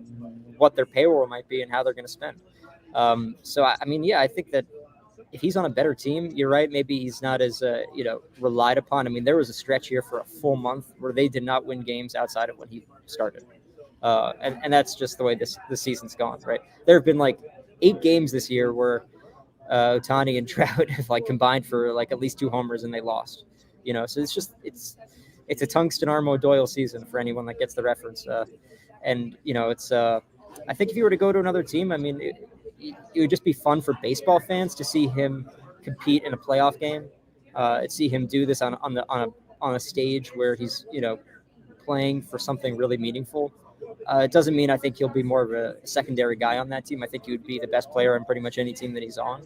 what their payroll might be and how they're going to spend. So, I mean, yeah, I think that if he's on a better team, you're right. Maybe he's not as, you know, relied upon. I mean, there was a stretch here for a full month where they did not win games outside of when he started. And that's just the way this season's gone, right? There have been like 8 games this year where Ohtani and Trout have like combined for like at least 2 homers and they lost, you know? So it's a tungsten Armo Doyle season for anyone that gets the reference. And, you know, I think if you were to go to another team, I mean, it would just be fun for baseball fans to see him compete in a playoff game, see him do this on a stage where he's, you know, playing for something really meaningful. It doesn't mean I think he'll be more of a secondary guy on that team. I think he would be the best player on pretty much any team that he's on.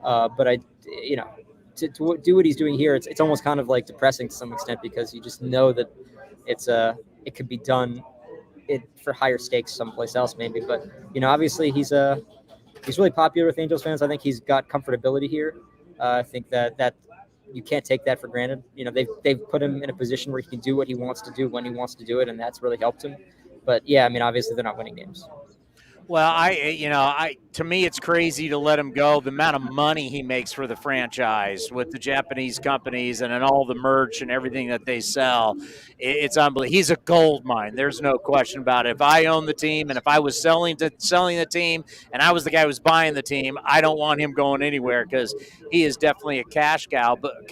But you know, to do what he's doing here, it's almost kind of like depressing to some extent because you just know that it could be done for higher stakes someplace else maybe. But you know, obviously he's really popular with Angels fans. I think he's got comfortability here. I think that you can't take that for granted. You know, they've put him in a position where he can do what he wants to do when he wants to do it, and that's really helped him. But yeah, I mean, obviously they're not winning games. Well, to me, it's crazy to let him go. The amount of money he makes for the franchise with the Japanese companies and all the merch and everything that they sell, it's unbelievable. He's a gold mine. There's no question about it. If I own the team and if I was selling the team and I was the guy who was buying the team, I don't want him going anywhere because he is definitely a cash cow. But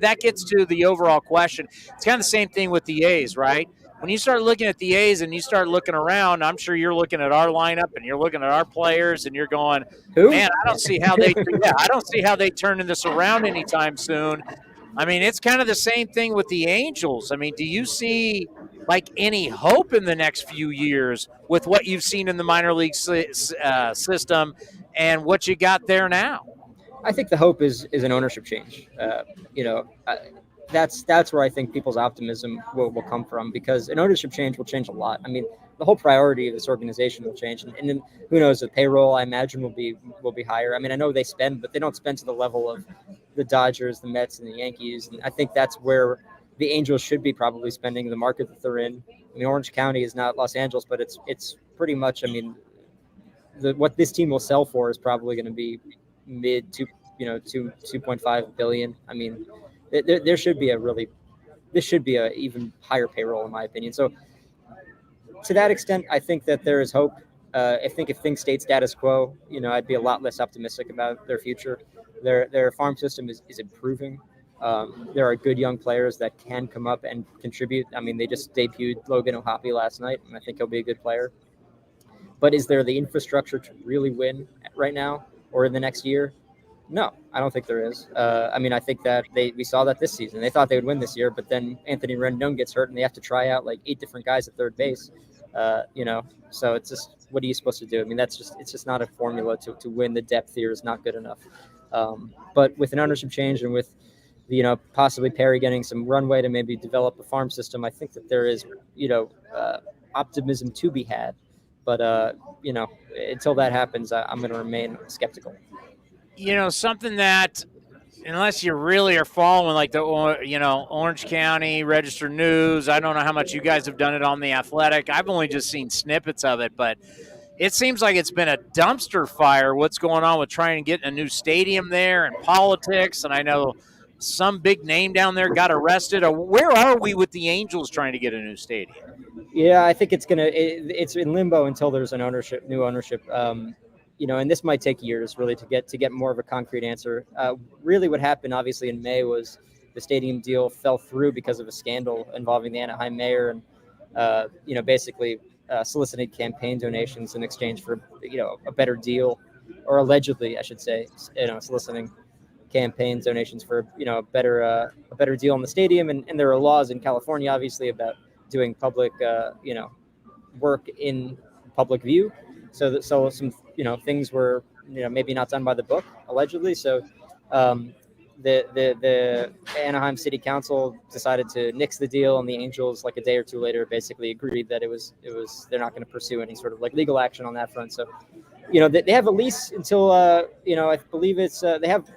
that gets to the overall question. It's kind of the same thing with the A's, right? When you start looking at the A's and you start looking around, I'm sure you're looking at our lineup and you're looking at our players and you're going, man, I don't see how they turning this around anytime soon. I mean, it's kind of the same thing with the Angels. I mean, do you see like any hope in the next few years with what you've seen in the minor league system and what you got there now? I think the hope is an ownership change. That's where I think people's optimism will come from, because an ownership change will change a lot. I mean, the whole priority of this organization will change, and then who knows, the payroll I imagine will be higher. I mean, I know they spend, but they don't spend to the level of the Dodgers, the Mets, and the Yankees. And I think that's where the Angels should be probably spending, the market that they're in. I mean, Orange County is not Los Angeles, but it's pretty much. I mean, what this team will sell for is probably going to be mid to 2.5 billion. I mean, there should be this should be a even higher payroll, in my opinion. So to that extent, I think that there is hope. I think if things stayed status quo, I'd be a lot less optimistic about their future. Their farm system is improving. There are good young players that can come up and contribute. I mean, they just debuted Logan O'Hoppe last night, and I think he'll be a good player. But is there the infrastructure to really win right now or in the next year? No, I don't think there is. I mean, I think that we saw that this season. They thought they would win this year, but then Anthony Rendon gets hurt, and they have to try out like 8 different guys at third base. So it's just, what are you supposed to do? I mean, it's just not a formula to win. The depth here is not good enough. But with an ownership change and with possibly Perry getting some runway to maybe develop a farm system, I think that there is optimism to be had. But until that happens, I'm going to remain skeptical. Something that, unless you really are following like the Orange County Register News, I don't know how much you guys have done it on The Athletic. I've only just seen snippets of it, but it seems like it's been a dumpster fire what's going on with trying to get a new stadium there and politics. And I know some big name down there got arrested. Where are we with the Angels trying to get a new stadium? Yeah, I think it's in limbo until there's new ownership. And this might take years really to get more of a concrete answer. Really what happened obviously in May was the stadium deal fell through because of a scandal involving the Anaheim mayor and, basically solicited campaign donations in exchange for, a better deal, or allegedly, I should say, soliciting campaign donations for, a better deal in the stadium. And there are laws in California, obviously, about doing public, work in public view. So some, things were, maybe not done by the book, allegedly. So the Anaheim City Council decided to nix the deal, and the Angels, like a day or two later, basically agreed that it was they're not going to pursue any sort of like legal action on that front. So, they have a lease until, I believe it's they have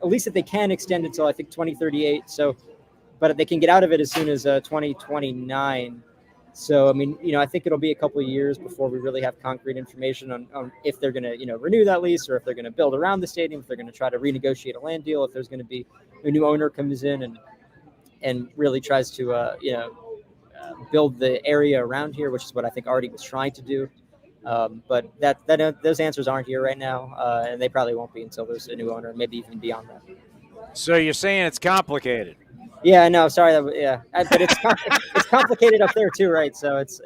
a lease that they can extend until I think 2038. So, but they can get out of it as soon as 2029. So, I mean, I think it'll be a couple of years before we really have concrete information on if they're going to, renew that lease, or if they're going to build around the stadium, if they're going to try to renegotiate a land deal, if there's going to be a new owner comes in and really tries to, build the area around here, which is what I think Artie was trying to do. But those answers aren't here right now, and they probably won't be until there's a new owner, maybe even beyond that. So you're saying it's complicated? Yeah, no, sorry. But it's complicated up there too, right? So it's.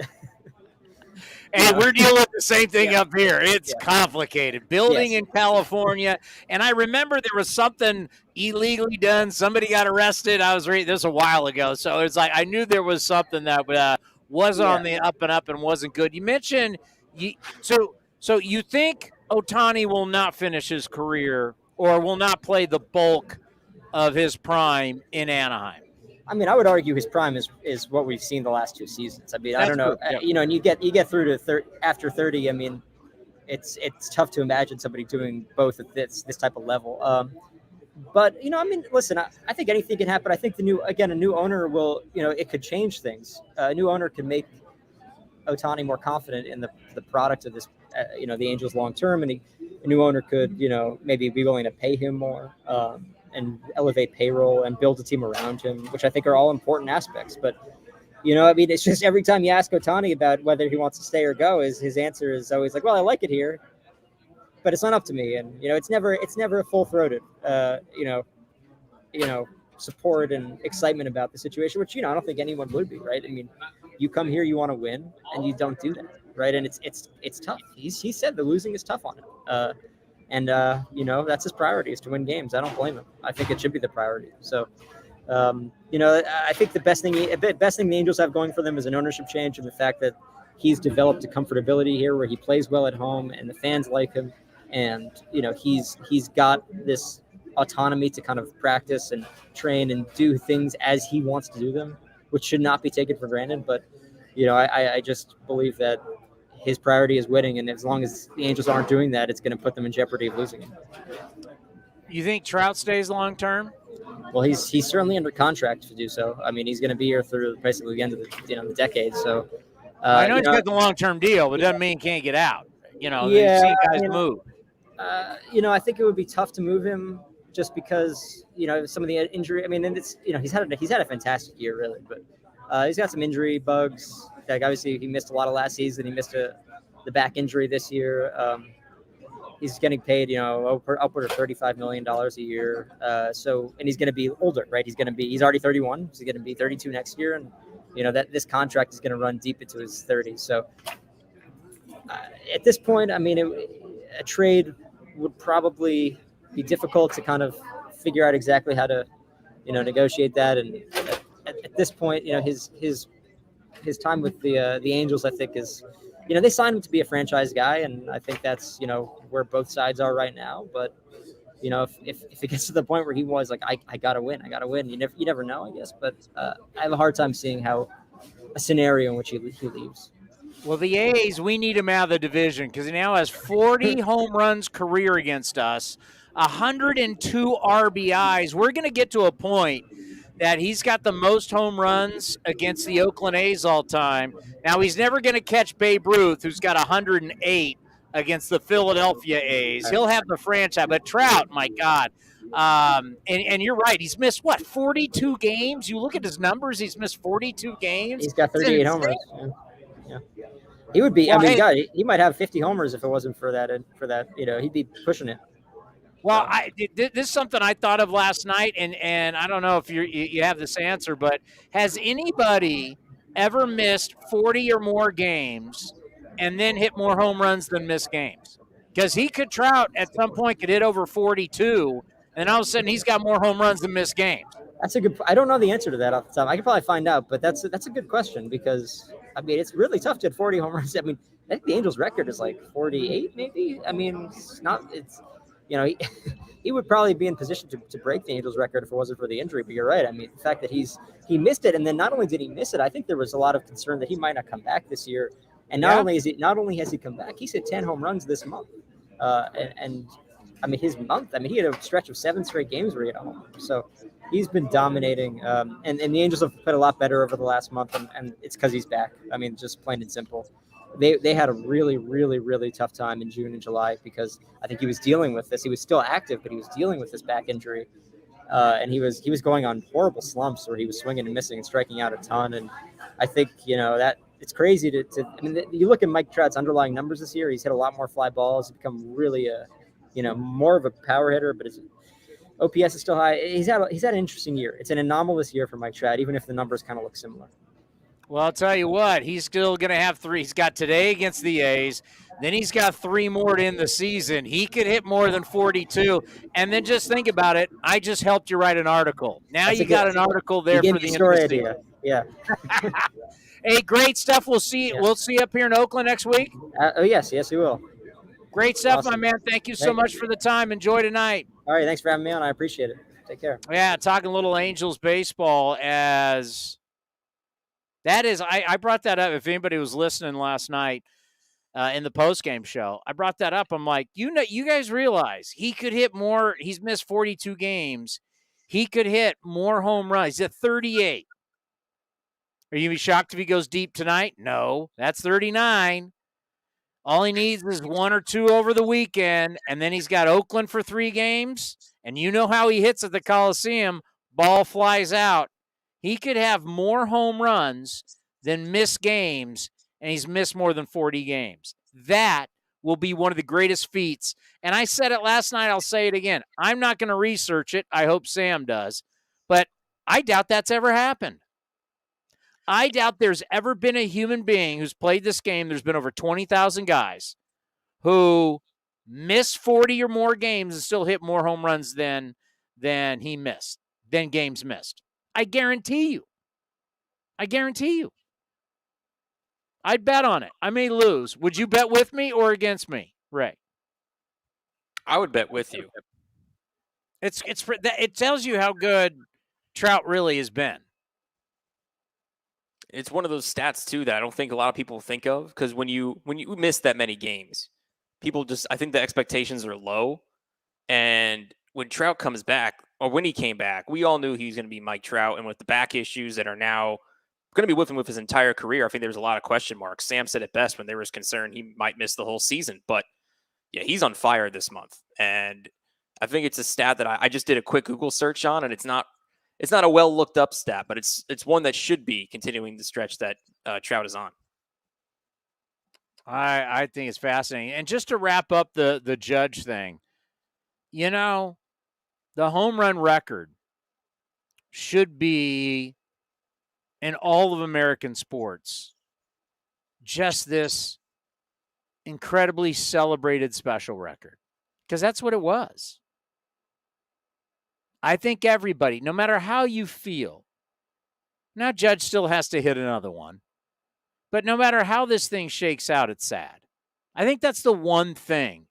And we're dealing with the same thing up here. It's complicated. Building in California. And I remember there was something illegally done. Somebody got arrested. I was reading this a while ago. So it's like I knew there was something that was on the up and up and wasn't good. You mentioned so you think Ohtani will not finish his career or will not play the bulk of his prime in Anaheim? I mean, I would argue his prime is what we've seen the last 2 seasons. I mean, I don't know, and you get through to after 30. I mean, it's tough to imagine somebody doing both at this type of level. But I mean, listen, I think anything can happen. I think a new owner will, it could change things. A new owner can make Ohtani more confident in the product of this, the Angels long term, and a new owner could, maybe be willing to pay him more and elevate payroll and build a team around him, which I think are all important aspects. But it's just every time you ask Ohtani about whether he wants to stay or go, his answer is always like, "Well, I like it here, but it's not up to me." And it's never a full-throated, support and excitement about the situation, which I don't think anyone would be, right? I mean, you come here, you want to win, and you don't do that, right? And it's tough. He said the losing is tough on him, and that's his priority, is to win games. I don't blame him. I think it should be the priority. So. I think the best thing the Angels have going for them is an ownership change, and the fact that he's developed a comfortability here where he plays well at home and the fans like him, and he's got this autonomy to kind of practice and train and do things as he wants to do them, which should not be taken for granted. But I just believe that his priority is winning, and as long as the Angels aren't doing that, it's going to put them in jeopardy of losing him. You think Trout stays long term? Well, he's certainly under contract to do so. I mean, he's going to be here through basically the end of the decade. So I know he's got the long-term deal, but it doesn't mean he can't get out. They've seen guys move. I think it would be tough to move him just because some of the injury. I mean, and it's he's had a fantastic year really, but he's got some injury bugs. Like obviously he missed a lot of last season. He missed the back injury this year. He's getting paid, upward of $35 million a year. And he's going to be older, right? He's already 31. So he's going to be 32 next year. And, that this contract is going to run deep into his 30s. So at this point, I mean, a trade would probably be difficult to kind of figure out exactly how to, negotiate that. And at this point, his time with the Angels, I think is, they signed him to be a franchise guy, and I think that's, where both sides are right now. But, if it gets to the point where he was like, I gotta win, you never know, I guess. But I have a hard time seeing how a scenario in which he leaves. Well, the A's, we need him out of the division because he now has 40 home runs career against us, 102 RBIs. We're going to get to a point that he's got the most home runs against the Oakland A's all time. Now, he's never going to catch Babe Ruth, who's got 108 against the Philadelphia A's. He'll have the franchise. But Trout, my God. And you're right. He's missed, 42 games? You look at his numbers, he's missed 42 games. He's got 38 homers. Yeah. He would be, God, he might have 50 homers if it wasn't for that. He'd be pushing it. Well, this is something I thought of last night, and I don't know if you have this answer, but has anybody ever missed 40 or more games and then hit more home runs than missed games? Because Trout at some point could hit over 42, and all of a sudden he's got more home runs than missed games. That's a good. I don't know the answer to that off the top. I could probably find out, but that's a good question because it's really tough to hit 40 home runs. I think the Angels' record is like 48, maybe. It's not. It's he would probably be in position to break the Angels' record if it wasn't for the injury. But you're right. The fact that he missed it, and then not only did he miss it, I think there was a lot of concern that he might not come back this year. And not only has he come back, he's hit 10 home runs this month. His month. He had a stretch of 7 straight games where he had a home run. So he's been dominating. And the Angels have played a lot better over the last month, and it's because he's back. Just plain and simple. They had a really, really, really tough time in June and July because I think he was dealing with this. He was still active, but he was dealing with this back injury. And he was going on horrible slumps where he was swinging and missing and striking out a ton. And I think, that it's crazy you look at Mike Trout's underlying numbers this year. He's hit a lot more fly balls. He's become really more of a power hitter, but his OPS is still high. He's had an interesting year. It's an anomalous year for Mike Trout, even if the numbers kind of look similar. Well, I'll tell you what, he's still going to have 3. He's got today against the A's. Then he's got 3 more in the season. He could hit more than 42. And then just think about it. I just helped you write an article. Now you got an article there for the story idea. Yeah. Hey, great stuff. We'll see you up here in Oakland next week. Yes, we will. Great stuff, Awesome. my man. Thank you so much for the time. Enjoy tonight. All right, thanks for having me on. I appreciate it. Take care. Yeah, talking a little Angels baseball as that is. I brought that up. If anybody was listening last night in the postgame show, I brought that up. I'm like, you guys realize he could hit more. He's missed 42 games. He could hit more home runs. He's at 38. Are you gonna be shocked if he goes deep tonight? No, that's 39. All he needs is 1 or 2 over the weekend, and then he's got Oakland for 3 games. And you know how he hits at the Coliseum. Ball flies out. He could have more home runs than missed games, and he's missed more than 40 games. That will be one of the greatest feats. And I said it last night. I'll say it again. I'm not going to research it. I hope Sam does. But I doubt that's ever happened. I doubt there's ever been a human being who's played this game. There's been over 20,000 guys who miss 40 or more games and still hit more home runs than he missed, than games missed. I guarantee you. I'd bet on it. I may lose. Would you bet with me or against me, Ray? I would bet with you. It tells you how good Trout really has been. It's one of those stats too that I don't think a lot of people think of, because when you miss that many games, people I think the expectations are low. And when Trout comes back, or when he came back, we all knew he was going to be Mike Trout. And with the back issues that are now going to be with him with his entire career, I think there was a lot of question marks. Sam said it best when there was concern he might miss the whole season. But yeah, he's on fire this month. And I think it's a stat that I just did a quick Google search on, and it's not a well looked up stat, but it's one that should be continuing the stretch that Trout is on. I think it's fascinating. And just to wrap up the Judge thing, the home run record should be in all of American sports just this incredibly celebrated special record, because that's what it was. I think everybody, no matter how you feel, now Judge still has to hit another one, but no matter how this thing shakes out, it's sad. I think that's the one thing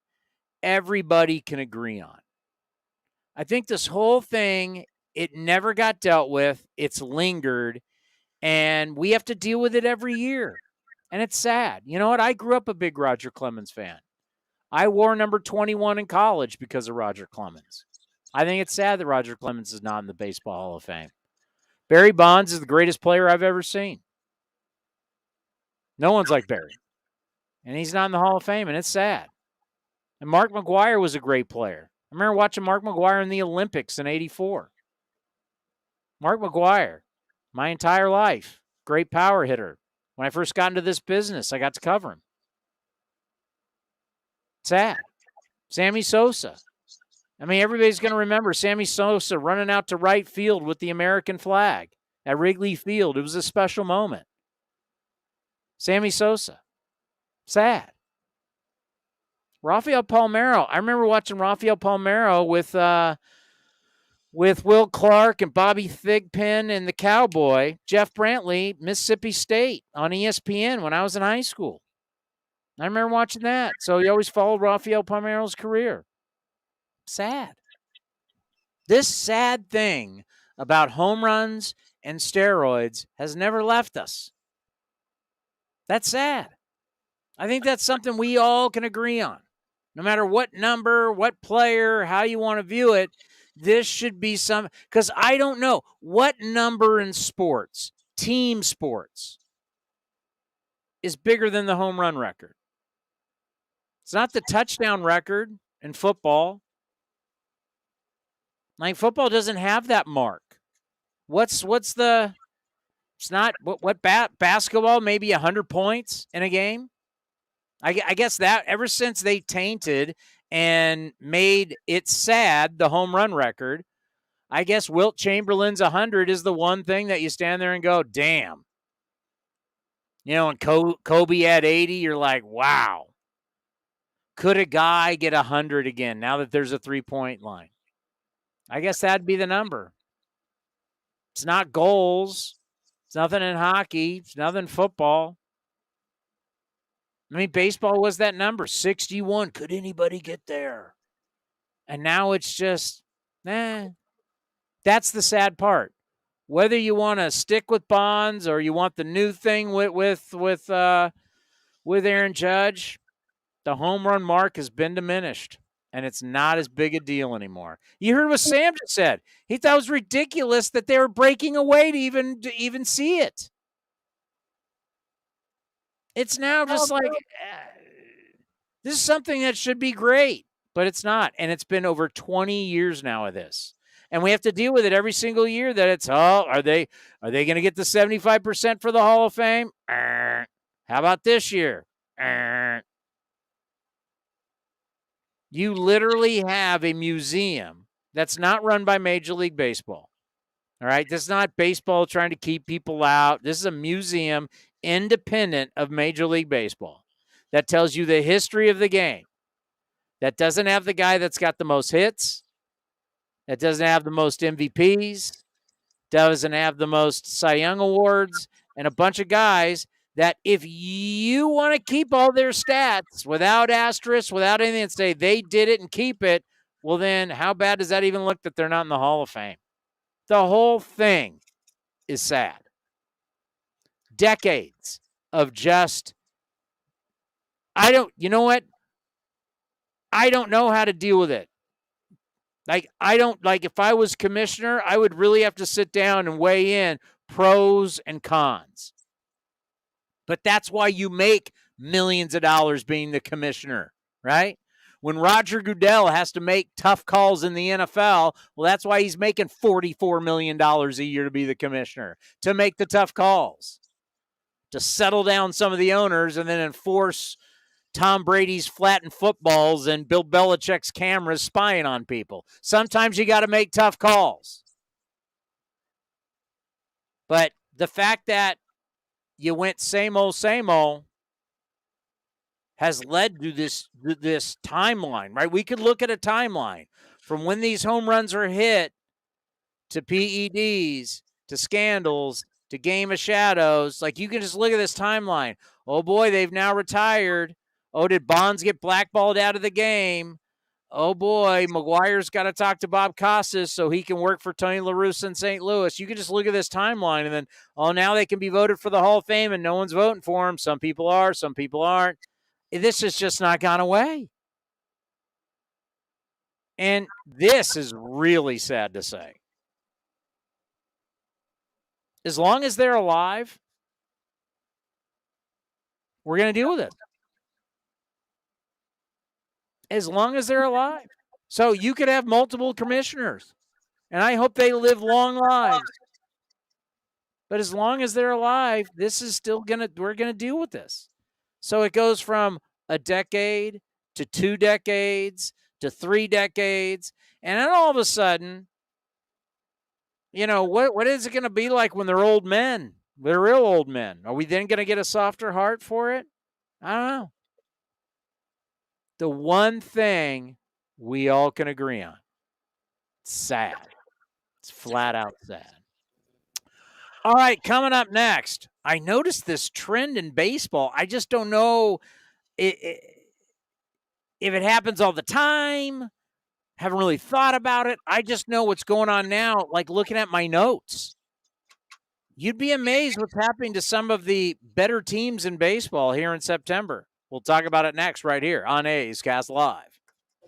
everybody can agree on. I think this whole thing, it never got dealt with. It's lingered, and we have to deal with it every year. And it's sad. You know what? I grew up a big Roger Clemens fan. I wore number 21 in college because of Roger Clemens. I think it's sad that Roger Clemens is not in the Baseball Hall of Fame. Barry Bonds is the greatest player I've ever seen. No one's like Barry. And he's not in the Hall of Fame, and it's sad. And Mark Maguire was a great player. I remember watching Mark Maguire in the Olympics in '84. Mark Maguire, my entire life, great power hitter. When I first got into this business, I got to cover him. Sad. Sammy Sosa. I mean, everybody's going to remember Sammy Sosa running out to right field with the American flag at Wrigley Field. It was a special moment. Sammy Sosa. Sad. Rafael Palmeiro. I remember watching Rafael Palmeiro with Will Clark and Bobby Thigpen and the Cowboy, Jeff Brantley, Mississippi State on ESPN when I was in high school. I remember watching that. So you always followed Rafael Palmeiro's career. Sad. This sad thing about home runs and steroids has never left us. That's sad. I think that's something we all can agree on. No matter what number, what player, how you want to view it, this should be some, because I don't know what number in sports, team sports, is bigger than the home run record. It's not the touchdown record in football. Like, football doesn't have that mark. What's the, it's not, what basketball, maybe 100 points in a game? I guess that ever since they tainted and made it sad, the home run record, I guess Wilt Chamberlain's 100 is the one thing that you stand there and go, damn. And Kobe had 80, you're like, wow. Could a guy get 100 again now that there's a 3-point line? I guess that'd be the number. It's not goals. It's nothing in hockey. It's nothing in football. I mean, baseball was that number, 61. Could anybody get there? And now it's just, That's the sad part. Whether you want to stick with Bonds or you want the new thing with Aaron Judge, the home run mark has been diminished, and it's not as big a deal anymore. You heard what Sam just said. He thought it was ridiculous that they were breaking away to even see it. It's now just like, this is something that should be great, but it's not. And it's been over 20 years now of this. And we have to deal with it every single year that it's, are they going to get the 75% for the Hall of Fame? How about this year? You literally have a museum that's not run by Major League Baseball. All right. This is not baseball trying to keep people out. This is a museum independent of Major League Baseball that tells you the history of the game. That doesn't have the guy that's got the most hits. That doesn't have the most MVPs. Doesn't have the most Cy Young awards, and a bunch of guys that if you want to keep all their stats without asterisks, without anything, and say they did it and keep it, well then how bad does that even look that they're not in the Hall of Fame? The whole thing is sad. Decades of just, you know what? I don't know how to deal with it. If I was commissioner, I would really have to sit down and weigh in pros and cons. But that's why you make millions of dollars being the commissioner, right? When Roger Goodell has to make tough calls in the NFL, well, that's why he's making $44 million a year to be the commissioner, to make the tough calls, to settle down some of the owners and then enforce Tom Brady's flattened footballs and Bill Belichick's cameras spying on people. Sometimes you got to make tough calls. But the fact that you went same old has led to this timeline, right? We could look at a timeline from when these home runs are hit to PEDs to scandals to Game of Shadows. Like, you can just look at this timeline. Oh, boy, they've now retired. Oh, did Bonds get blackballed out of the game? Oh, boy, Maguire's got to talk to Bob Costas so he can work for Tony La Russa in St. Louis. You can just look at this timeline and then, now they can be voted for the Hall of Fame and no one's voting for them. Some people are, some people aren't. This has just not gone away. And this is really sad to say. As long as they're alive, we're going to deal with it. As long as they're alive. So you could have multiple commissioners, and I hope they live long lives. But as long as they're alive, this is still we're going to deal with this. So it goes from a decade to 2 decades to 3 decades. And then all of a sudden, what is it going to be like when they're old men? They're real old men. Are we then going to get a softer heart for it? I don't know. The one thing we all can agree on, it's sad. It's flat out sad. All right, coming up next, I noticed this trend in baseball. I just don't know if it happens all the time. Haven't really thought about it. I just know what's going on now, like looking at my notes. You'd be amazed what's happening to some of the better teams in baseball here in September. We'll talk about it next right here on A's Cast Live.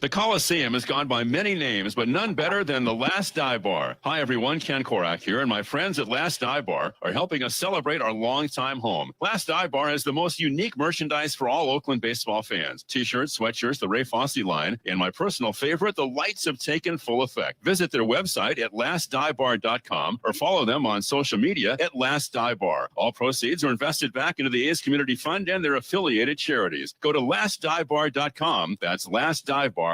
The Coliseum has gone by many names, but none better than the Last Dive Bar. Hi, everyone. Ken Korak here, and my friends at Last Dive Bar are helping us celebrate our longtime home. Last Dive Bar has the most unique merchandise for all Oakland baseball fans. T-shirts, sweatshirts, the Ray Fosse line, and my personal favorite, the lights have taken full effect. Visit their website at lastdivebar.com or follow them on social media at Last Dive Bar. All proceeds are invested back into the A's Community Fund and their affiliated charities. Go to lastdivebar.com. That's lastdivebar.com.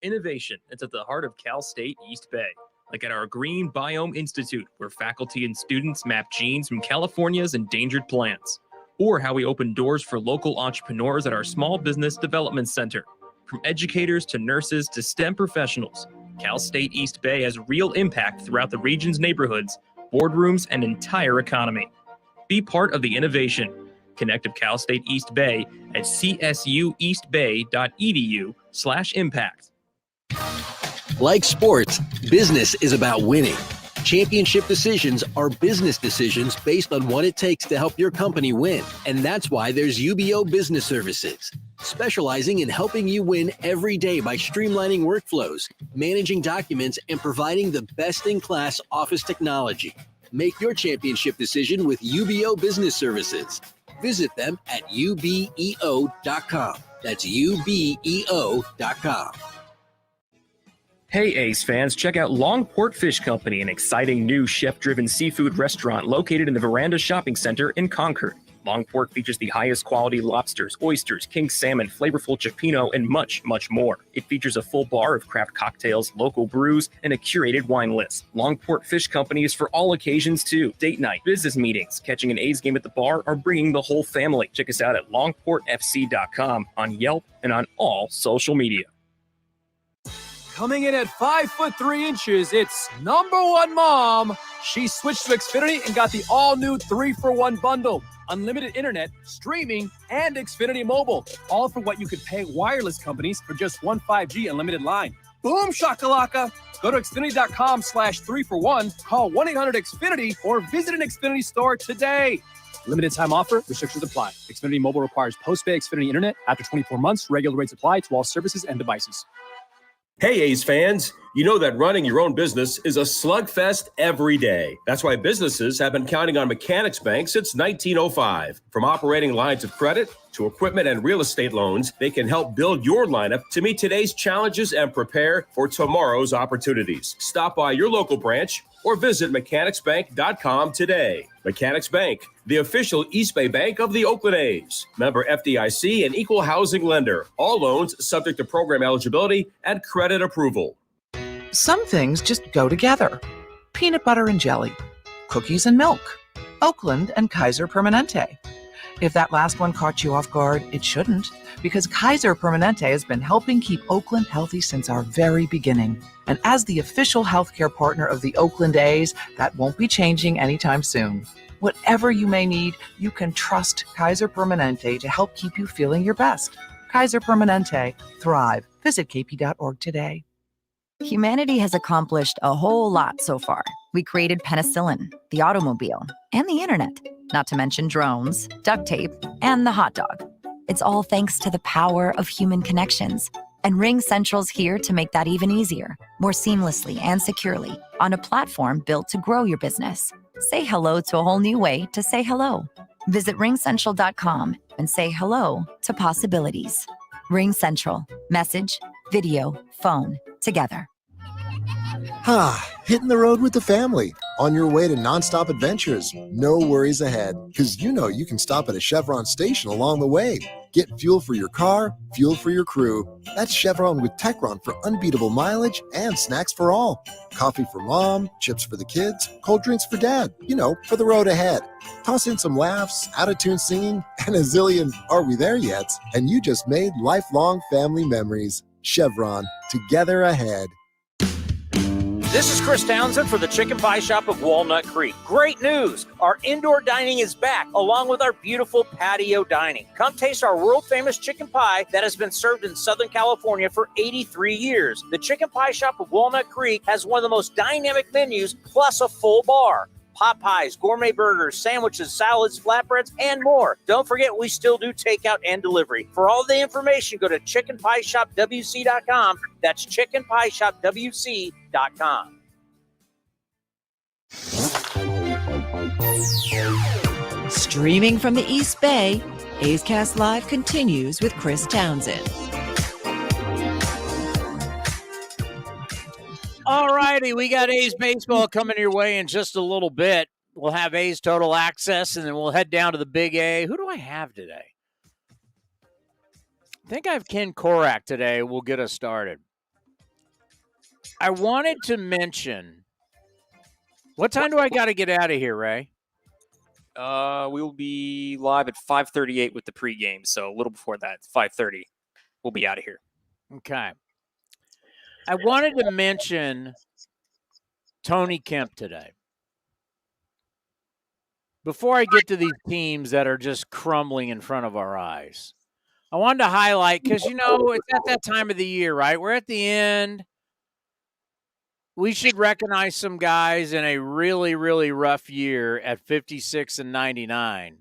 Innovation. It's at the heart of Cal State East Bay. Like at our Green Biome Institute, where faculty and students map genes from California's endangered plants. Or how we open doors for local entrepreneurs at our Small Business Development Center. From educators to nurses to STEM professionals, Cal State East Bay has real impact throughout the region's neighborhoods, boardrooms, and entire economy. Be part of the innovation. Connect with Cal State East Bay at csueastbay.edu/impact. Like sports, business is about winning. Championship decisions are business decisions based on what it takes to help your company win. And that's why there's UBO Business Services, specializing in helping you win every day by streamlining workflows, managing documents, and providing the best-in-class office technology. Make your championship decision with UBO Business Services. Visit them at ubeo.com. That's ubeo.com. Hey A's fans, check out Longport Fish Company, an exciting new chef-driven seafood restaurant located in the Veranda Shopping Center in Concord. Longport features the highest quality lobsters, oysters, king salmon, flavorful cioppino, and much, much more. It features a full bar of craft cocktails, local brews, and a curated wine list. Longport Fish Company is for all occasions too. Date night, business meetings, catching an A's game at the bar, or bringing the whole family. Check us out at longportfc.com, on Yelp, and on all social media. Coming in at 5'3", it's number one mom. She switched to Xfinity and got the all-new 3-for-1 bundle. Unlimited internet, streaming, and Xfinity Mobile. All for what you could pay wireless companies for just one 5G unlimited line. Boom shakalaka. Go to Xfinity.com/3-for-1, call 1-800-XFINITY, or visit an Xfinity store today. Limited time offer, restrictions apply. Xfinity Mobile requires post-pay Xfinity internet. After 24 months, regular rates apply to all services and devices. Hey, A's fans, you know that running your own business is a slugfest every day. That's why businesses have been counting on Mechanics Bank since 1905. From operating lines of credit to equipment and real estate loans, they can help build your lineup to meet today's challenges and prepare for tomorrow's opportunities. Stop by your local branch or visit mechanicsbank.com today. Mechanics Bank, the official East Bay bank of the Oakland A's. Member FDIC and equal housing lender. All loans subject to program eligibility and credit approval. Some things just go together. Peanut butter and jelly, cookies and milk, Oakland and Kaiser Permanente. If that last one caught you off guard, it shouldn't, because Kaiser Permanente has been helping keep Oakland healthy since our very beginning. And as the official healthcare partner of the Oakland A's, that won't be changing anytime soon. Whatever you may need, you can trust Kaiser Permanente to help keep you feeling your best. Kaiser Permanente. Thrive. Visit kp.org today. Humanity has accomplished a whole lot so far. We created penicillin, the automobile, and the internet, not to mention drones, duct tape, and the hot dog. It's all thanks to the power of human connections. And Ring Central's here to make that even easier, more seamlessly and securely, on a platform built to grow your business. Say hello to a whole new way to say hello. Visit ringcentral.com and say hello to possibilities. Ring Central. Message, video, phone, together. Hitting the road with the family. On your way to nonstop adventures. No worries ahead, because you know you can stop at a Chevron station along the way. Get fuel for your car, fuel for your crew. That's Chevron with Techron for unbeatable mileage and snacks for all. Coffee for mom, chips for the kids, cold drinks for dad, for the road ahead. Toss in some laughs, out-of-tune singing, and a zillion "Are we there yet?" And you just made lifelong family memories. Chevron, together ahead. This is Chris Townsend for the Chicken Pie Shop of Walnut Creek. Great news! Our indoor dining is back, along with our beautiful patio dining. Come taste our world-famous chicken pie that has been served in Southern California for 83 years. The Chicken Pie Shop of Walnut Creek has one of the most dynamic menus, plus a full bar. Pot pies, gourmet burgers, sandwiches, salads, flatbreads, and more. Don't forget, we still do takeout and delivery. For all the information, go to chickenpieshopwc.com. That's chickenpieshopwc.com. Streaming from the East Bay, A's Cast Live continues with Chris Townsend. All righty, we got A's baseball coming your way in just a little bit. We'll have A's Total Access, and then we'll head down to the Big A. Who do I have today? I think I have Ken Korak today. We'll get us started. I wanted to mention, what time do I got to get out of here, Ray? We'll be live at 5:38 with the pregame, so a little before that, 5:30, we'll be out of here. Okay. I wanted to mention Tony Kemp today. Before I get to these teams that are just crumbling in front of our eyes, I wanted to highlight, because, it's at that time of the year, right? We're at the end. We should recognize some guys in a really, really rough year at 56 and 99.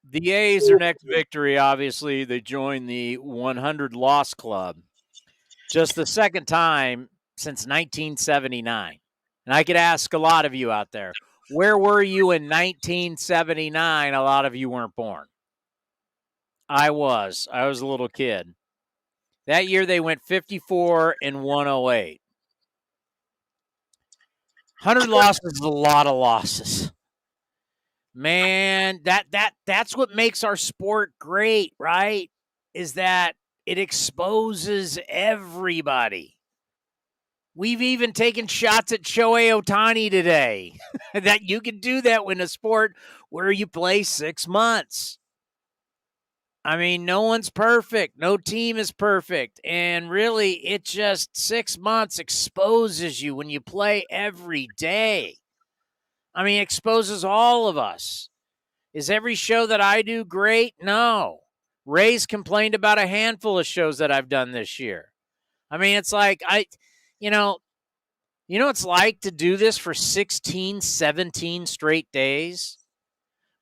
The A's, their next victory, obviously, they joined the 100-loss club. Just the second time since 1979. And I could ask a lot of you out there, Where were you in 1979? A lot of you weren't born. I was a little kid. That year they went 54-108. 100 losses is a lot of losses. Man, that's what makes our sport great, right? Is that it exposes everybody. We've even taken shots at Shohei Ohtani today. That you can do that in a sport where you play 6 months. I mean, no one's perfect. No team is perfect. And really, it just 6 months exposes you when you play every day. I mean, exposes all of us. Is every show that I do great? No. Ray's complained about a handful of shows that I've done this year. I mean, it's like you know what it's like to do this for 16, 17 straight days?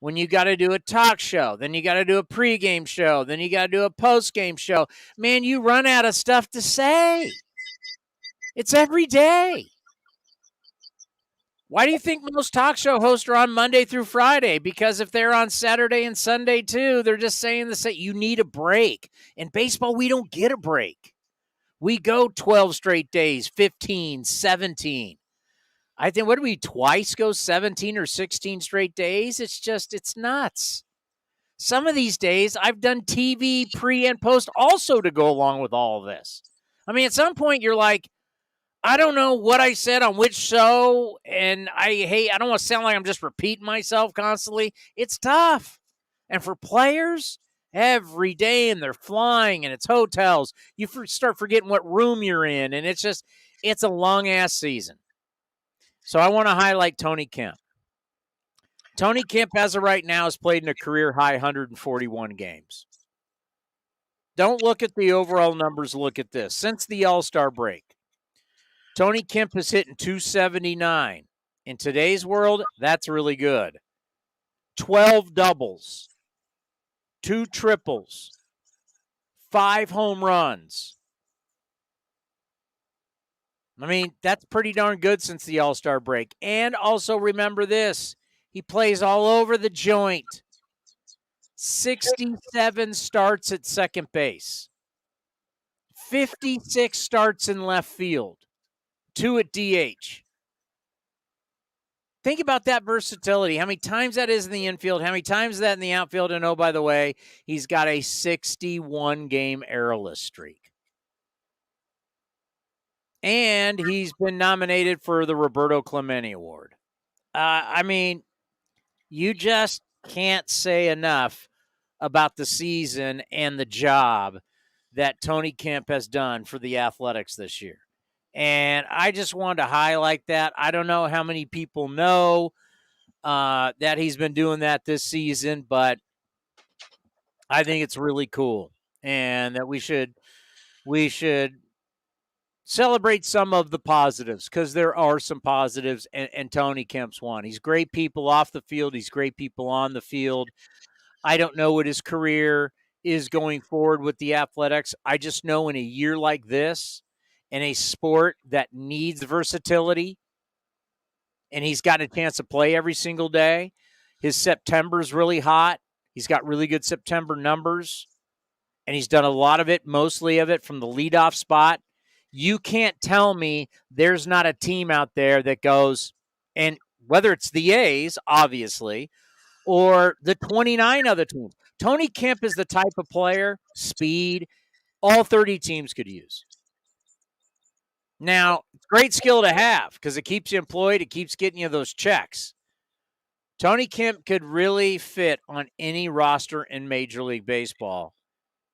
When you got to do a talk show, then you got to do a pregame show, then you got to do a postgame show. Man, you run out of stuff to say. It's every day. Why do you think most talk show hosts are on Monday through Friday? Because if they're on Saturday and Sunday too, they're just saying the same. You need a break. In baseball, we don't get a break. We go 12 straight days, 15, 17. I think, what do we twice go 17 or 16 straight days? It's nuts. Some of these days, I've done TV pre and post also to go along with all of this. I mean, at some point, you're like, I don't know what I said on which show, and I don't want to sound like I'm just repeating myself constantly. It's tough. And for players, every day, and they're flying, and it's hotels. You start forgetting what room you're in, and it's a long-ass season. So I want to highlight Tony Kemp. Tony Kemp, as of right now, has played in a career-high 141 games. Don't look at the overall numbers. Look at this. Since the All-Star break, Tony Kemp is hitting 279. In today's world, that's really good. 12 doubles, 2 triples, 5 home runs. I mean, that's pretty darn good since the All-Star break. And also remember this. He plays all over the joint. 67 starts at second base. 56 starts in left field. 2 at DH. Think about that versatility. How many times that is in the infield, how many times is that in the outfield, and oh, by the way, he's got a 61-game errorless streak. And he's been nominated for the Roberto Clemente Award. I mean, you just can't say enough about the season and the job that Tony Kemp has done for the Athletics this year. And I just wanted to highlight that. I don't know how many people know that he's been doing that this season, but I think it's really cool, and that we should celebrate some of the positives, because there are some positives, and Tony Kemp's one. He's great people off the field. He's great people on the field. I don't know what his career is going forward with the Athletics. I just know in a year like this, in a sport that needs versatility, and he's got a chance to play every single day, his September's really hot. He's got really good September numbers, and he's done a lot of it, mostly of it from the leadoff spot. You can't tell me there's not a team out there that goes, and whether it's the A's, obviously, or the 29 other teams. Tony Kemp is the type of player, speed, all 30 teams could use. Now, great skill to have because it keeps you employed. It keeps getting you those checks. Tony Kemp could really fit on any roster in Major League Baseball,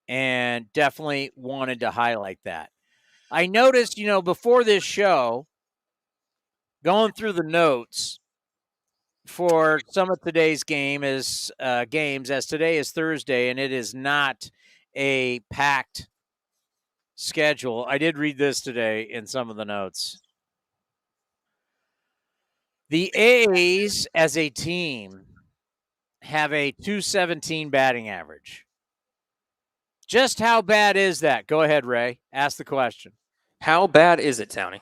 and definitely wanted to highlight that. I noticed, before this show, going through the notes for some of today's games, as today is Thursday, and it is not a packed schedule. I did read this today in some of the notes. The A's as a team have a .217 batting average. Just how bad is that? Go ahead, Ray. Ask the question. How bad is it, Townie?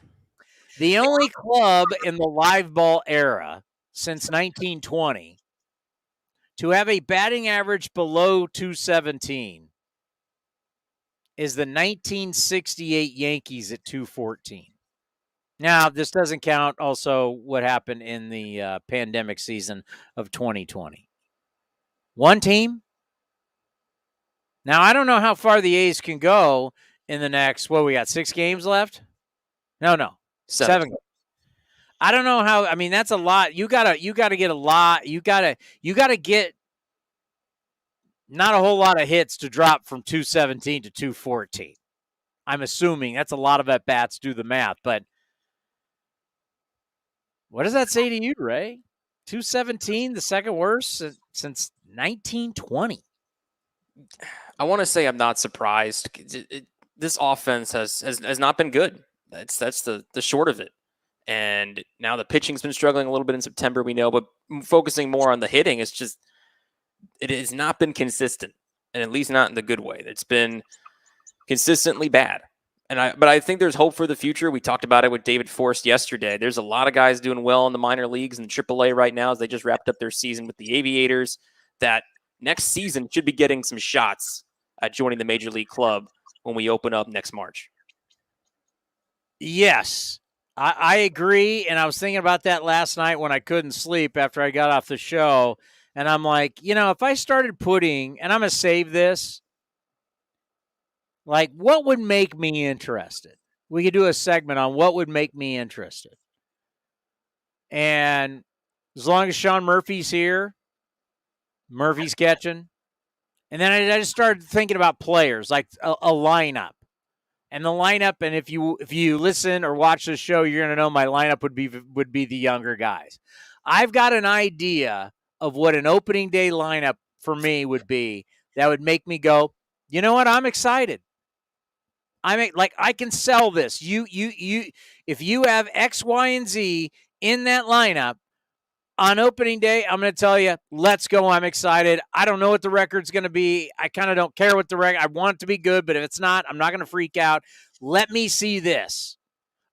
The only club in the live ball era since 1920 to have a batting average below 217 is the 1968 Yankees at 214. Now, this doesn't count also what happened in the pandemic season of 2020. One team. Now, I don't know how far the A's can go in the next, we got 6 games left? No. 7. I don't know how. I mean, that's a lot. You gotta get a lot. You gotta get not a whole lot of hits to drop from 217 to 214. I'm assuming that's a lot of at bats. Do the math, but what does that say to you, Ray? 217, the second worst since 1920. I want to say I'm not surprised. This offense has not been good. That's the short of it. And now the pitching's been struggling a little bit in September, we know, but focusing more on the hitting, it has not been consistent, and at least not in the good way. It's been consistently bad. But I think there's hope for the future. We talked about it with David Forst yesterday. There's a lot of guys doing well in the minor leagues and AAA right now as they just wrapped up their season with the Aviators that next season should be getting some shots at joining the Major League club when we open up next March. Yes. I agree, and I was thinking about that last night when I couldn't sleep after I got off the show, and I'm like, if I started putting, and I'm going to save this, like what would make me interested? We could do a segment on what would make me interested. And as long as Sean Murphy's here, Murphy's catching, and then I just started thinking about players, like a lineup. And the lineup, and if you listen or watch the show, you're going to know my lineup would be the younger guys. I've got an idea of what an opening day lineup for me would be that would make me go, you know what? I'm excited. I can sell this. If you have X, Y, and Z in that lineup on opening day, I'm going to tell you, let's go. I'm excited. I don't know what the record's going to be. I kind of don't care what the record. I want it to be good, but if it's not, I'm not going to freak out. Let me see this.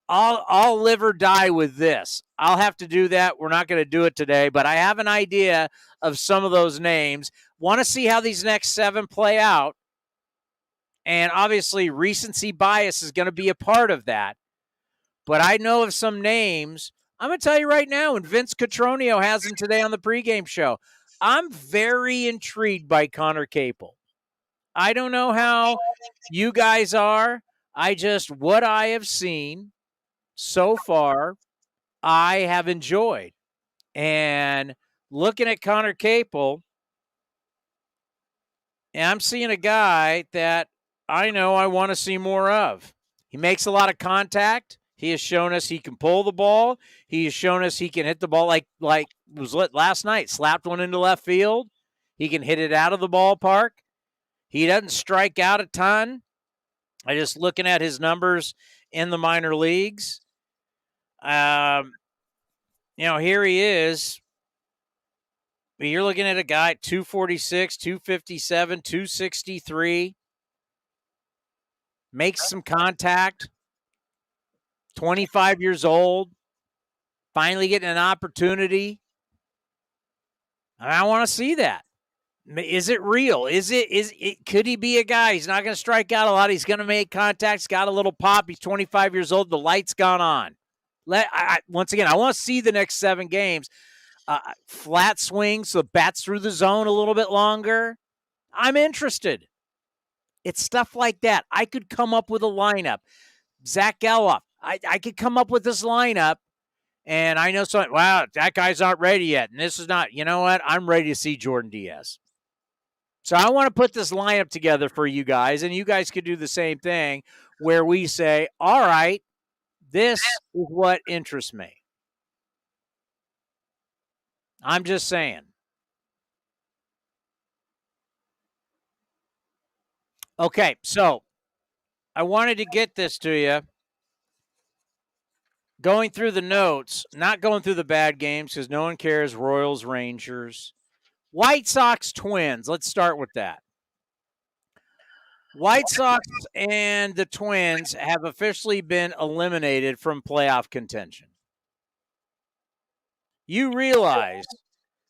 I'll live or die with this. I'll have to do that. We're not going to do it today, but I have an idea of some of those names. Want to see how these next 7 play out. And obviously, recency bias is going to be a part of that. But I know of some names. I'm going to tell you right now, and Vince Cotroneo has him today on the pregame show. I'm very intrigued by Connor Caple. I don't know how you guys are. What I have seen so far, I have enjoyed. And looking at Connor Caple, and I'm seeing a guy that I know I want to see more of. He makes a lot of contact. He has shown us he can pull the ball. He has shown us he can hit the ball like was lit last night. Slapped one into left field. He can hit it out of the ballpark. He doesn't strike out a ton. I just looking at his numbers in the minor leagues. Here he is. You're looking at a guy 246, 257, 263. Makes some contact. 25 years old. Finally getting an opportunity. I want to see that. Is it real? Could he be a guy? He's not going to strike out a lot. He's going to make contact. He's got a little pop. He's 25 years old. The light's gone on. Once again, I want to see the next 7 games. Flat swing, so bats through the zone a little bit longer. I'm interested. It's stuff like that. I could come up with a lineup. Zach Geloff. I could come up with this lineup, and I know something. Wow, that guy's not ready yet, and this is not. You know what? I'm ready to see Jordan Diaz. So I want to put this lineup together for you guys, and you guys could do the same thing where we say, all right, this is what interests me. I'm just saying. Okay, so I wanted to get this to you. Going through the notes, not going through the bad games because no one cares. Royals, Rangers, White Sox, Twins. Let's start with that. White Sox and the Twins have officially been eliminated from playoff contention. You realize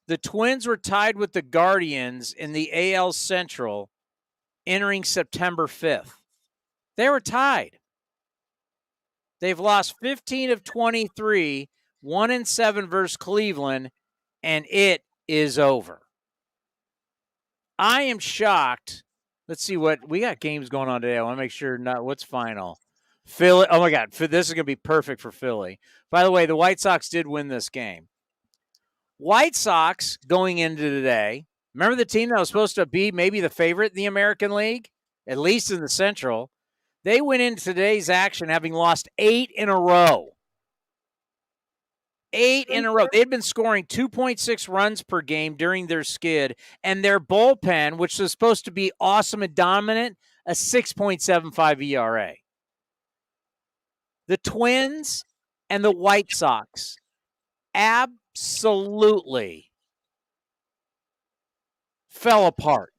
the Twins were tied with the Guardians in the AL Central entering September 5th. They were tied. They've lost 15 of 23, 1-7 versus Cleveland, and it is over. I am shocked. Let's see what we got games going on today. I want to make sure what's final. Philly. Oh my God. This is going to be perfect for Philly. By the way, the White Sox did win this game. White Sox going into today. Remember the team that was supposed to be maybe the favorite in the American League, at least in the Central? They went into today's action having lost 8 in a row. 8 in a row. They had been scoring 2.6 runs per game during their skid, and their bullpen, which was supposed to be awesome and dominant, a 6.75 ERA. The Twins and the White Sox absolutely fell apart.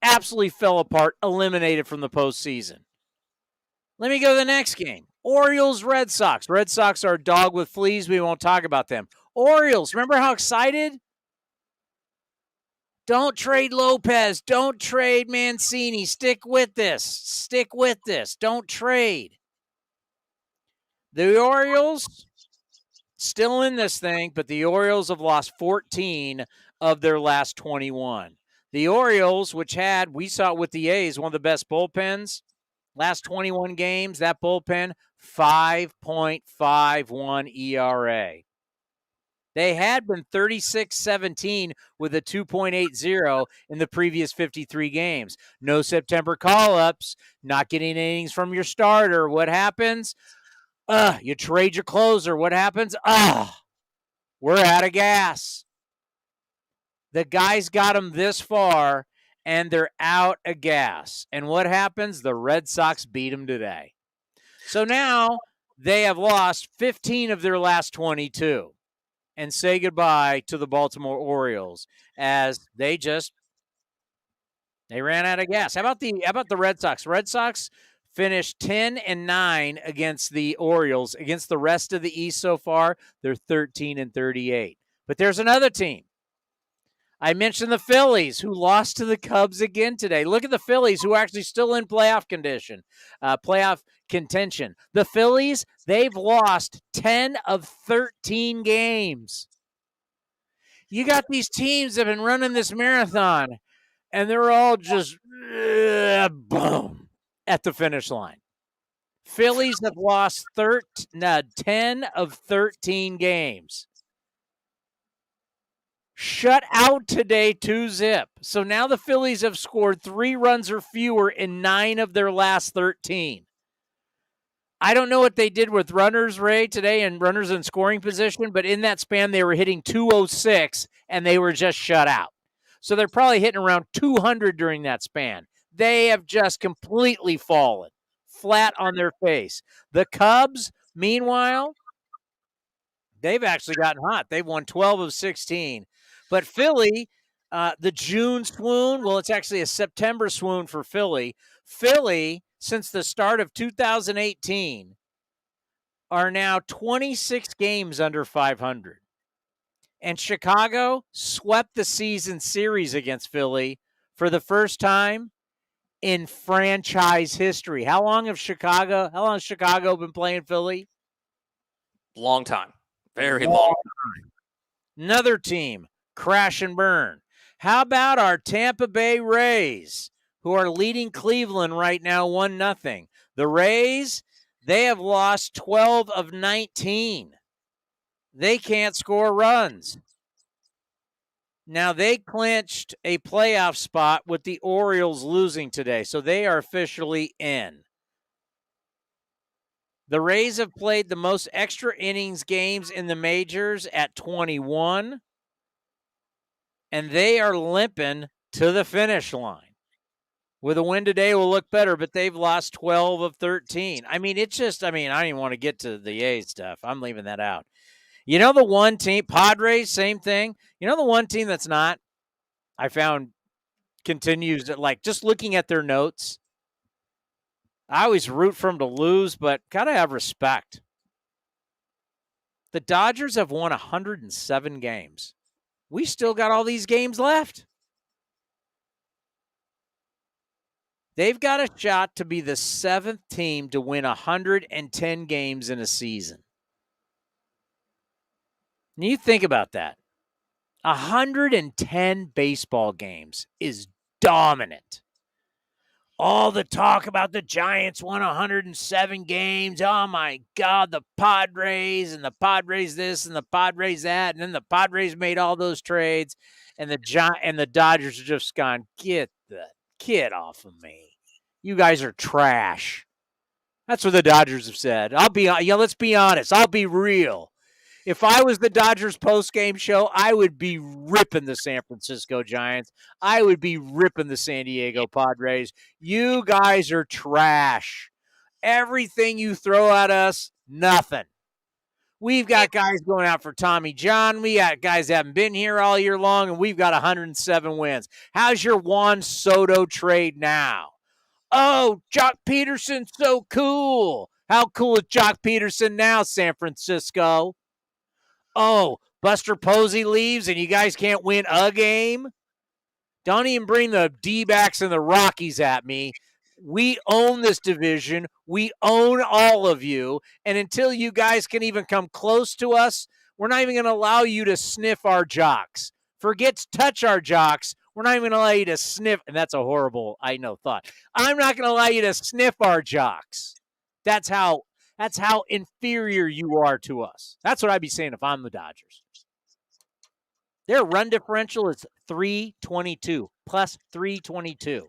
Absolutely fell apart, eliminated from the postseason. Let me go to the next game. Orioles, Red Sox. Red Sox are a dog with fleas. We won't talk about them. Orioles, remember how excited? Don't trade Lopez. Don't trade Mancini. Stick with this. Stick with this. Don't trade. The Orioles, still in this thing, but the Orioles have lost 14 of their last 21. The Orioles, which had, we saw it with the A's, one of the best bullpens, last 21 games, that bullpen, 5.51 ERA. They had been 36-17 with a 2.80 in the previous 53 games. No September call-ups, not getting innings from your starter. What happens? You trade your closer. What happens? We're out of gas. The guys got them this far, and they're out of gas. And what happens? The Red Sox beat them today. So now they have lost 15 of their last 22 and say goodbye to the Baltimore Orioles as they ran out of gas. How about the Red Sox? Red Sox finished 10-9 against the Orioles. Against the rest of the East so far, they're 13-38. But there's another team. I mentioned the Phillies, who lost to the Cubs again today. Look at the Phillies, who are actually still in playoff contention. The Phillies, they've lost 10 of 13 games. You got these teams that have been running this marathon, and they're all just boom at the finish line. Phillies have lost 10 of 13 games. Shut out today 2-0. So now the Phillies have scored 3 runs or fewer in 9 of their last 13. I don't know what they did with runners, Ray, today and runners in scoring position, but in that span they were hitting 206 and they were just shut out. So they're probably hitting around 200 during that span. They have just completely fallen flat on their face. The Cubs, meanwhile, they've actually gotten hot. They've won 12 of 16. But Philly, the June swoon, well, it's actually a September swoon for Philly. Philly, since the start of 2018, are now 26 games under 500. And Chicago swept the season series against Philly for the first time in franchise history. How long has Chicago been playing Philly? Long time. Very long time. Another team, crash and burn. How about our Tampa Bay Rays, who are leading Cleveland right now 1-0? The Rays, they have lost 12 of 19. They can't score runs. Now, they clinched a playoff spot with the Orioles losing today, so they are officially in. The Rays have played the most extra innings games in the majors at 21, and they are limping to the finish line. With a win today, will look better, but they've lost 12 of 13. I mean, it's just, I don't even want to get to the A's stuff. I'm leaving that out. You know the one team, Padres, same thing. You know the one team that's not, I found continues, like just looking at their notes, I always root for them to lose, but gotta have respect. The Dodgers have won 107 games. We still got all these games left. They've got a shot to be the 7th team to win 110 games in a season. And you think about that. 110 baseball games is dominant. All the talk about the Giants won 107 games. Oh, my God, the Padres and the Padres this and the Padres that. And then the Padres made all those trades. And the Dodgers are just gone, get the kid off of me. You guys are trash. That's what the Dodgers have said. Let's be honest. I'll be real. If I was the Dodgers postgame show, I would be ripping the San Francisco Giants. I would be ripping the San Diego Padres. You guys are trash. Everything you throw at us, nothing. We've got guys going out for Tommy John. We got guys that haven't been here all year long, and we've got 107 wins. How's your Juan Soto trade now? Oh, Jock Peterson's so cool. How cool is Jock Peterson now, San Francisco? Oh, Buster Posey leaves and you guys can't win a game? Don't even bring the D-backs and the Rockies at me. We own this division. We own all of you. And until you guys can even come close to us, we're not even going to allow you to sniff our jocks. Forget touch our jocks. We're not even going to allow you to sniff. And that's a horrible, thought. I'm not going to allow you to sniff our jocks. That's how inferior you are to us. That's what I'd be saying if I'm the Dodgers. Their run differential is 322, plus 322.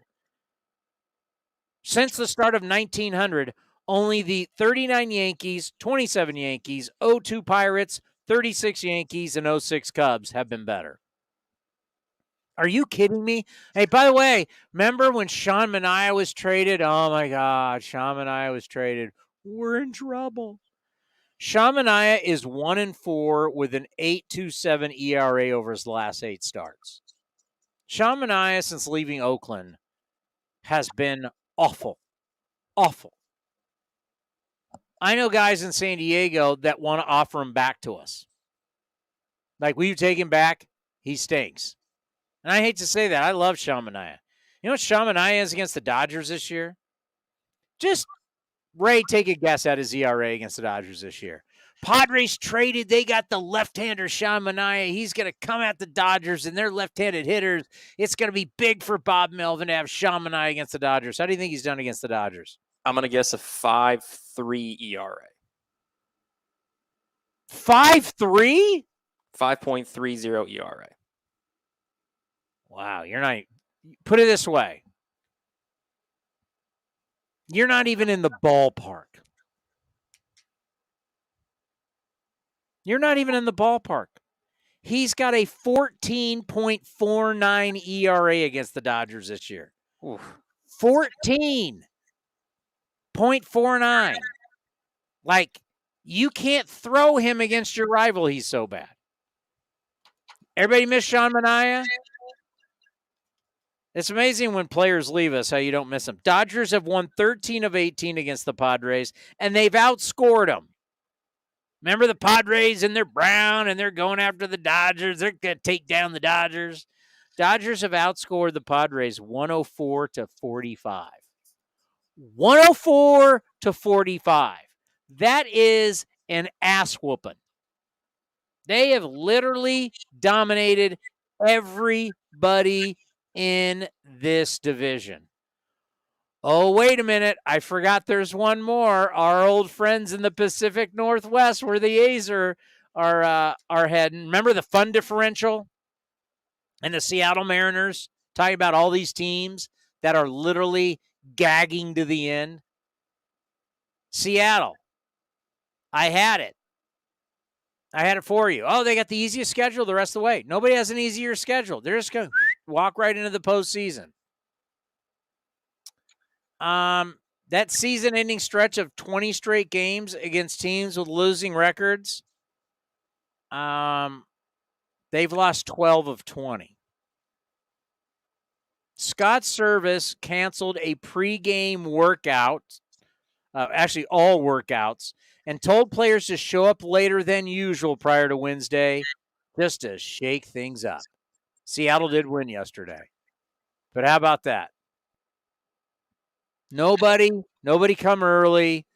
Since the start of 1900, only the 39 Yankees, 27 Yankees, 02 Pirates, 36 Yankees, and 06 Cubs have been better. Are you kidding me? Hey, by the way, remember when Sean Manaea was traded? Oh, my God, Sean Manaea was traded. We're in trouble. Sean Manaea is 1-4 with an 8.27 ERA over his last 8 starts. Sean Manaea, since leaving Oakland, has been awful. Awful. I know guys in San Diego that want to offer him back to us. Like, will you take him back? He stinks. And I hate to say that. I love Sean Manaea. You know what Sean Manaea is against the Dodgers this year? Just, Ray, take a guess at his ERA against the Dodgers this year. Padres traded. They got the left-hander Sean Manaea. He's going to come at the Dodgers, and they're left-handed hitters. It's going to be big for Bob Melvin to have Sean Manaea against the Dodgers. How do you think he's done against the Dodgers? I'm going to guess a 5.3 ERA. 5.3? 5.30 ERA. Wow, you're not. Put it this way. You're not even in the ballpark. You're not even in the ballpark. He's got a 14.49 ERA against the Dodgers this year. 14.49. Like, you can't throw him against your rival. He's so bad. Everybody miss Sean Manaea? It's amazing when players leave us how you don't miss them. Dodgers have won 13 of 18 against the Padres, and they've outscored them. Remember the Padres and they're brown and they're going after the Dodgers. They're going to take down the Dodgers. Dodgers have outscored the Padres 104 to 45. 104 to 45. That is an ass whooping. They have literally dominated everybody in this division. Oh, wait a minute. I forgot there's one more. Our old friends in the Pacific Northwest where the A's are heading. Remember the fun differential? And the Seattle Mariners talking about all these teams that are literally gagging to the end. Seattle. I had it. I had it for you. Oh, they got the easiest schedule the rest of the way. Nobody has an easier schedule. They're just going to walk right into the postseason. That season-ending stretch of 20 straight games against teams with losing records, they've lost 12 of 20. Scott Service canceled a pregame workout actually all workouts, and told players to show up later than usual prior to Wednesday just to shake things up. Seattle did win yesterday. But how about that? Nobody come early.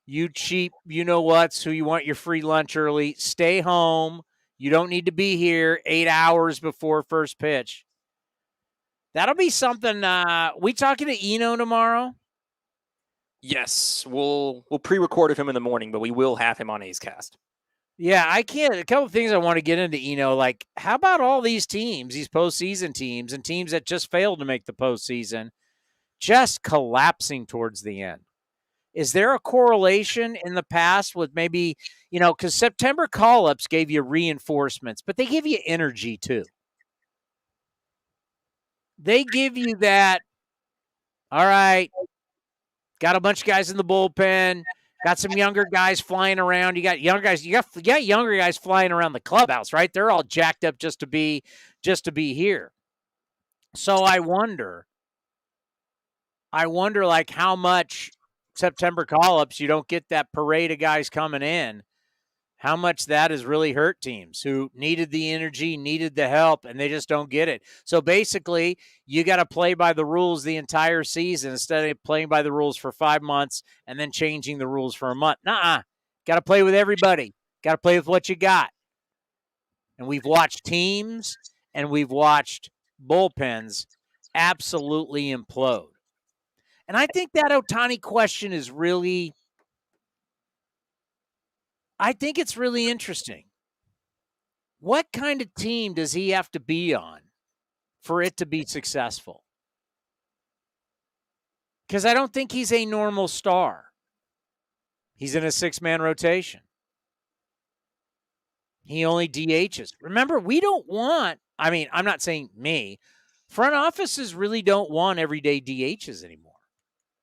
You cheap, you know what's who you want your free lunch early. Stay home. You don't need to be here 8 hours before first pitch. That'll be something. We talking to Eno tomorrow? Yes, we'll pre-record of him in the morning, but we will have him on A's Cast. Yeah, I can't. A couple of things I want to get into, Eno. Like, how about all these teams, these postseason teams, and teams that just failed to make the postseason, just collapsing towards the end? Is there a correlation in the past with maybe, because September call-ups gave you reinforcements, but they give you energy too. They give you that, all right, got a bunch of guys in the bullpen, got some younger guys flying around. You got younger guys, you got younger guys flying around the clubhouse, right? They're all jacked up just to be here. So I wonder like how much September call-ups, you don't get that parade of guys coming in, how much that has really hurt teams who needed the energy, needed the help, and they just don't get it. So basically, you got to play by the rules the entire season instead of playing by the rules for 5 months and then changing the rules for a month. Nuh-uh. Got to play with everybody. Got to play with what you got. And we've watched teams and we've watched bullpens absolutely implode. And I think that Ohtani question is really, I think it's really interesting. What kind of team does he have to be on for it to be successful? Because I don't think he's a normal star. He's in a 6-man rotation. He only DHs. Remember, we don't want, I'm not saying me, front offices really don't want everyday DHs anymore.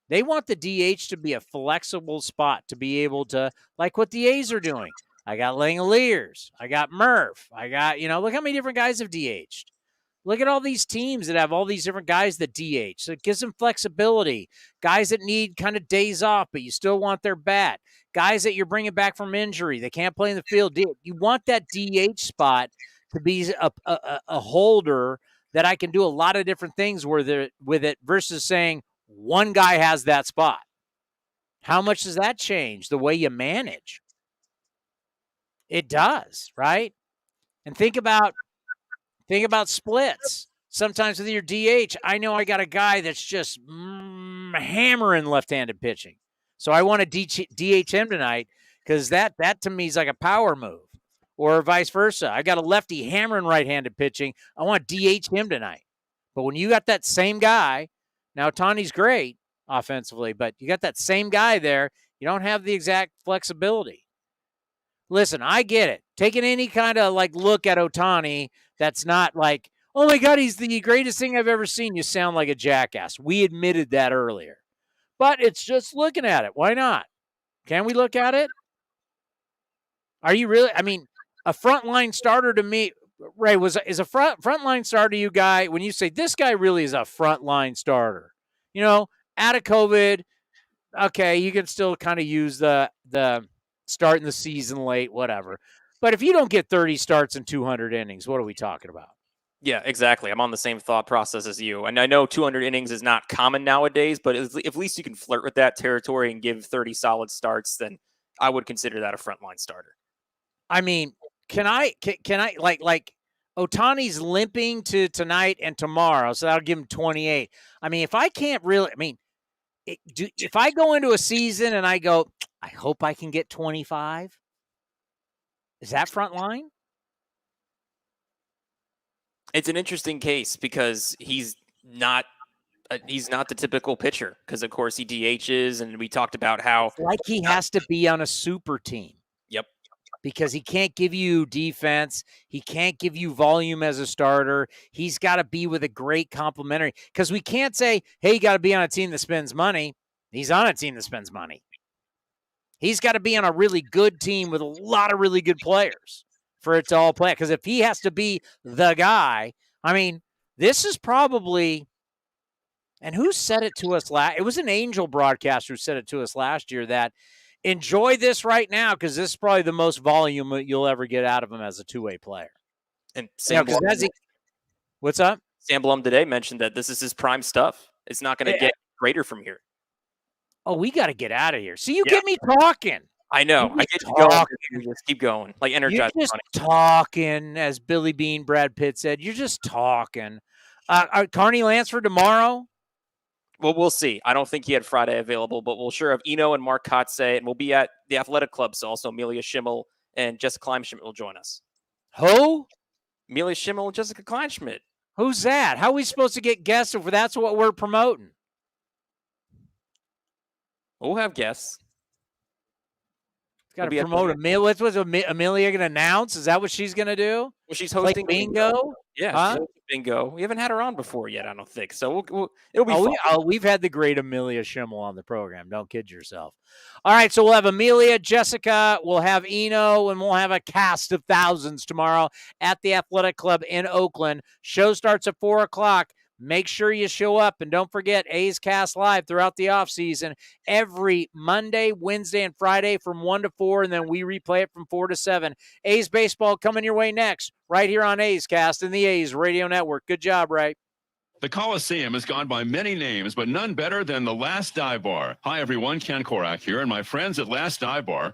They want the DH to be a flexible spot to be able to, like what the A's are doing. I got Langoliers. I got Murph. I got, look how many different guys have DH'd. Look at all these teams that have all these different guys that DH. So it gives them flexibility. Guys that need kind of days off, but you still want their bat. Guys that you're bringing back from injury. They can't play in the field. You want that DH spot to be a holder that I can do a lot of different things with it versus saying, one guy has that spot. How much does that change the way you manage? It does, right? And think about splits. Sometimes with your DH, I know I got a guy that's just hammering left-handed pitching. So I want to DH him tonight because that to me is like a power move. Or vice versa. I got a lefty hammering right-handed pitching. I want to DH him tonight. But when you got that same guy, now, Ohtani's great offensively, but you got that same guy there. You don't have the exact flexibility. Listen, I get it. Taking any kind of look at Ohtani that's not like, oh my God, he's the greatest thing I've ever seen. You sound like a jackass. We admitted that earlier. But it's just looking at it. Why not? Can we look at it? Are you really? A frontline starter to me, Ray, is a frontline starter you guy, when you say this guy really is a frontline starter, out of COVID, okay, you can still kind of use the starting the season late, whatever. But if you don't get 30 starts in 200 innings, what are we talking about? Yeah, exactly. I'm on the same thought process as you. And I know 200 innings is not common nowadays, but at least you can flirt with that territory and give 30 solid starts, then I would consider that a frontline starter. Can I Ohtani's limping to tonight and tomorrow, so that'll give him 28. If I can't really, if I go into a season and I go, I hope I can get 25, is that front line? It's an interesting case because he's not the typical pitcher because, of course, he DHs, and we talked about how he has to be on a super team. Yep. Because he can't give you defense. He can't give you volume as a starter. He's got to be with a great complementary. Because we can't say, hey, you got to be on a team that spends money. He's on a team that spends money. He's got to be on a really good team with a lot of really good players for it to all play. Because if he has to be the guy, this is probably And who said it to us it was an Angel broadcaster who said it to us last year that enjoy this right now because this is probably the most volume you'll ever get out of him as a two-way player. And Sam Blum, what's up? Sam Blum today mentioned that this is his prime stuff. It's not going to get greater from here. Oh, we got to get out of here. See, you get me talking. I know. I get you going. You just keep going. Like energized. You're just talking, as Billy Bean, Brad Pitt said. You're just talking. Carney Lansford tomorrow? Well, we'll see. I don't think he had Friday available, but we'll sure have Eno and Mark Kotze, and we'll be at the Athletic Club. So also Amelia Schimmel and Jessica Kleinschmidt will join us. Who? Amelia Schimmel and Jessica Kleinschmidt. Who's that? How are we supposed to get guests if that's what we're promoting? We'll have guests. Got to promote Amelia. What's Amelia going to announce? Is that what she's going to do? Well, she's hosting bingo. Yeah, bingo. We haven't had her on before yet, I don't think. So it'll be fun. We've had the great Amelia Schimmel on the program. Don't kid yourself. All right, so we'll have Amelia, Jessica, we'll have Eno, and we'll have a cast of thousands tomorrow at the Athletic Club in Oakland. Show starts at 4 o'clock. Make sure you show up, and don't forget A's Cast Live throughout the offseason every Monday, Wednesday, and Friday from 1 to 4, and then we replay it from 4 to 7. A's baseball coming your way next, right here on A's Cast and the A's Radio Network. Good job, Ray. The Coliseum has gone by many names, but none better than the Last Dive Bar. Hi, everyone. Ken Korak here, and my friends at Last Dive Bar